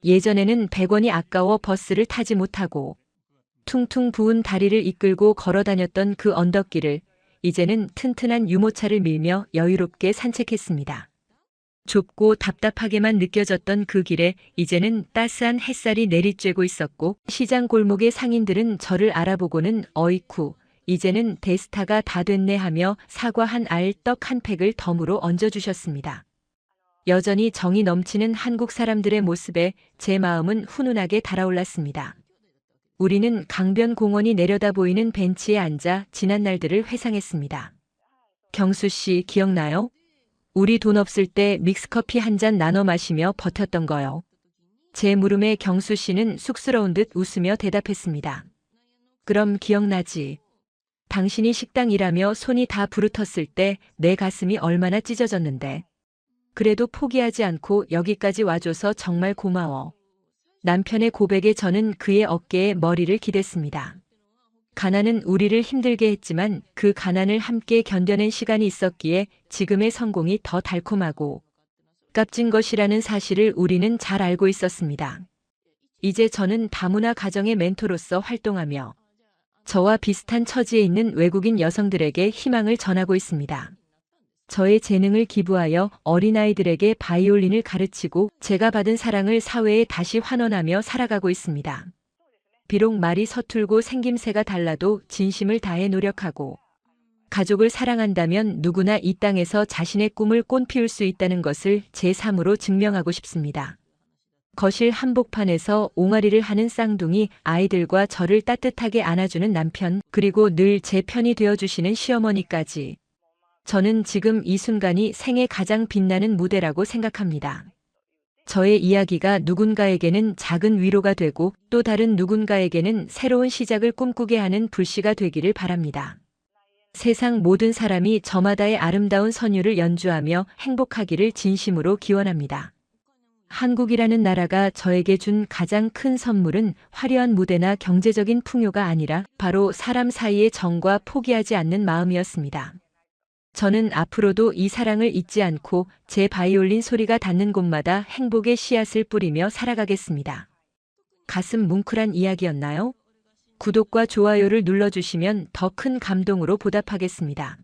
예전에는 100원이 아까워 버스를 타지 못하고 퉁퉁 부은 다리를 이끌고 걸어 다녔던 그 언덕길을 이제는 튼튼한 유모차를 밀며 여유롭게 산책했습니다. 좁고 답답하게만 느껴졌던 그 길에 이제는 따스한 햇살이 내리쬐고 있었고 시장 골목의 상인들은 저를 알아보고는 어이쿠 이제는 데스타가 다 됐네 하며 사과 한 알, 떡 한 팩을 덤으로 얹어주셨습니다. 여전히 정이 넘치는 한국 사람들의 모습에 제 마음은 훈훈하게 달아올랐습니다. 우리는 강변 공원이 내려다 보이는 벤치에 앉아 지난 날들을 회상했습니다. 경수 씨 기억나요? 우리 돈 없을 때 믹스커피 한 잔 나눠 마시며 버텼던 거요. 제 물음에 경수 씨는 쑥스러운 듯 웃으며 대답했습니다. 그럼 기억나지. 당신이 식당 일하며 손이 다 부르텄을 때 내 가슴이 얼마나 찢어졌는데. 그래도 포기하지 않고 여기까지 와줘서 정말 고마워. 남편의 고백에 저는 그의 어깨에 머리를 기댔습니다. 가난은 우리를 힘들게 했지만 그 가난을 함께 견뎌낸 시간이 있었기에 지금의 성공이 더 달콤하고 값진 것이라는 사실을 우리는 잘 알고 있었습니다. 이제 저는 다문화 가정의 멘토로서 활동하며 저와 비슷한 처지에 있는 외국인 여성들에게 희망을 전하고 있습니다. 저의 재능을 기부하여 어린아이들에게 바이올린을 가르치고 제가 받은 사랑을 사회에 다시 환원하며 살아가고 있습니다. 비록 말이 서툴고 생김새가 달라도 진심을 다해 노력하고 가족을 사랑한다면 누구나 이 땅에서 자신의 꿈을 꽃피울 수 있다는 것을 제 삶으로 증명하고 싶습니다. 거실 한복판에서 옹알이를 하는 쌍둥이 아이들과 저를 따뜻하게 안아주는 남편, 그리고 늘 제 편이 되어주시는 시어머니까지. 저는 지금 이 순간이 생애 가장 빛나는 무대라고 생각합니다. 저의 이야기가 누군가에게는 작은 위로가 되고 또 다른 누군가에게는 새로운 시작을 꿈꾸게 하는 불씨가 되기를 바랍니다. 세상 모든 사람이 저마다의 아름다운 선율을 연주하며 행복하기를 진심으로 기원합니다. 한국이라는 나라가 저에게 준 가장 큰 선물은 화려한 무대나 경제적인 풍요가 아니라 바로 사람 사이의 정과 포기하지 않는 마음이었습니다. 저는 앞으로도 이 사랑을 잊지 않고 제 바이올린 소리가 닿는 곳마다 행복의 씨앗을 뿌리며 살아가겠습니다. 가슴 뭉클한 이야기였나요? 구독과 좋아요를 눌러주시면 더 큰 감동으로 보답하겠습니다.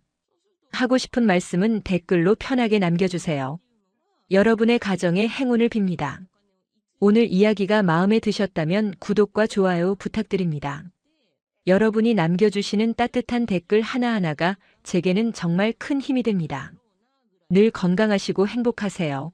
하고 싶은 말씀은 댓글로 편하게 남겨주세요. 여러분의 가정에 행운을 빕니다. 오늘 이야기가 마음에 드셨다면 구독과 좋아요 부탁드립니다. 여러분이 남겨주시는 따뜻한 댓글 하나하나가 제게는 정말 큰 힘이 됩니다. 늘 건강하시고 행복하세요.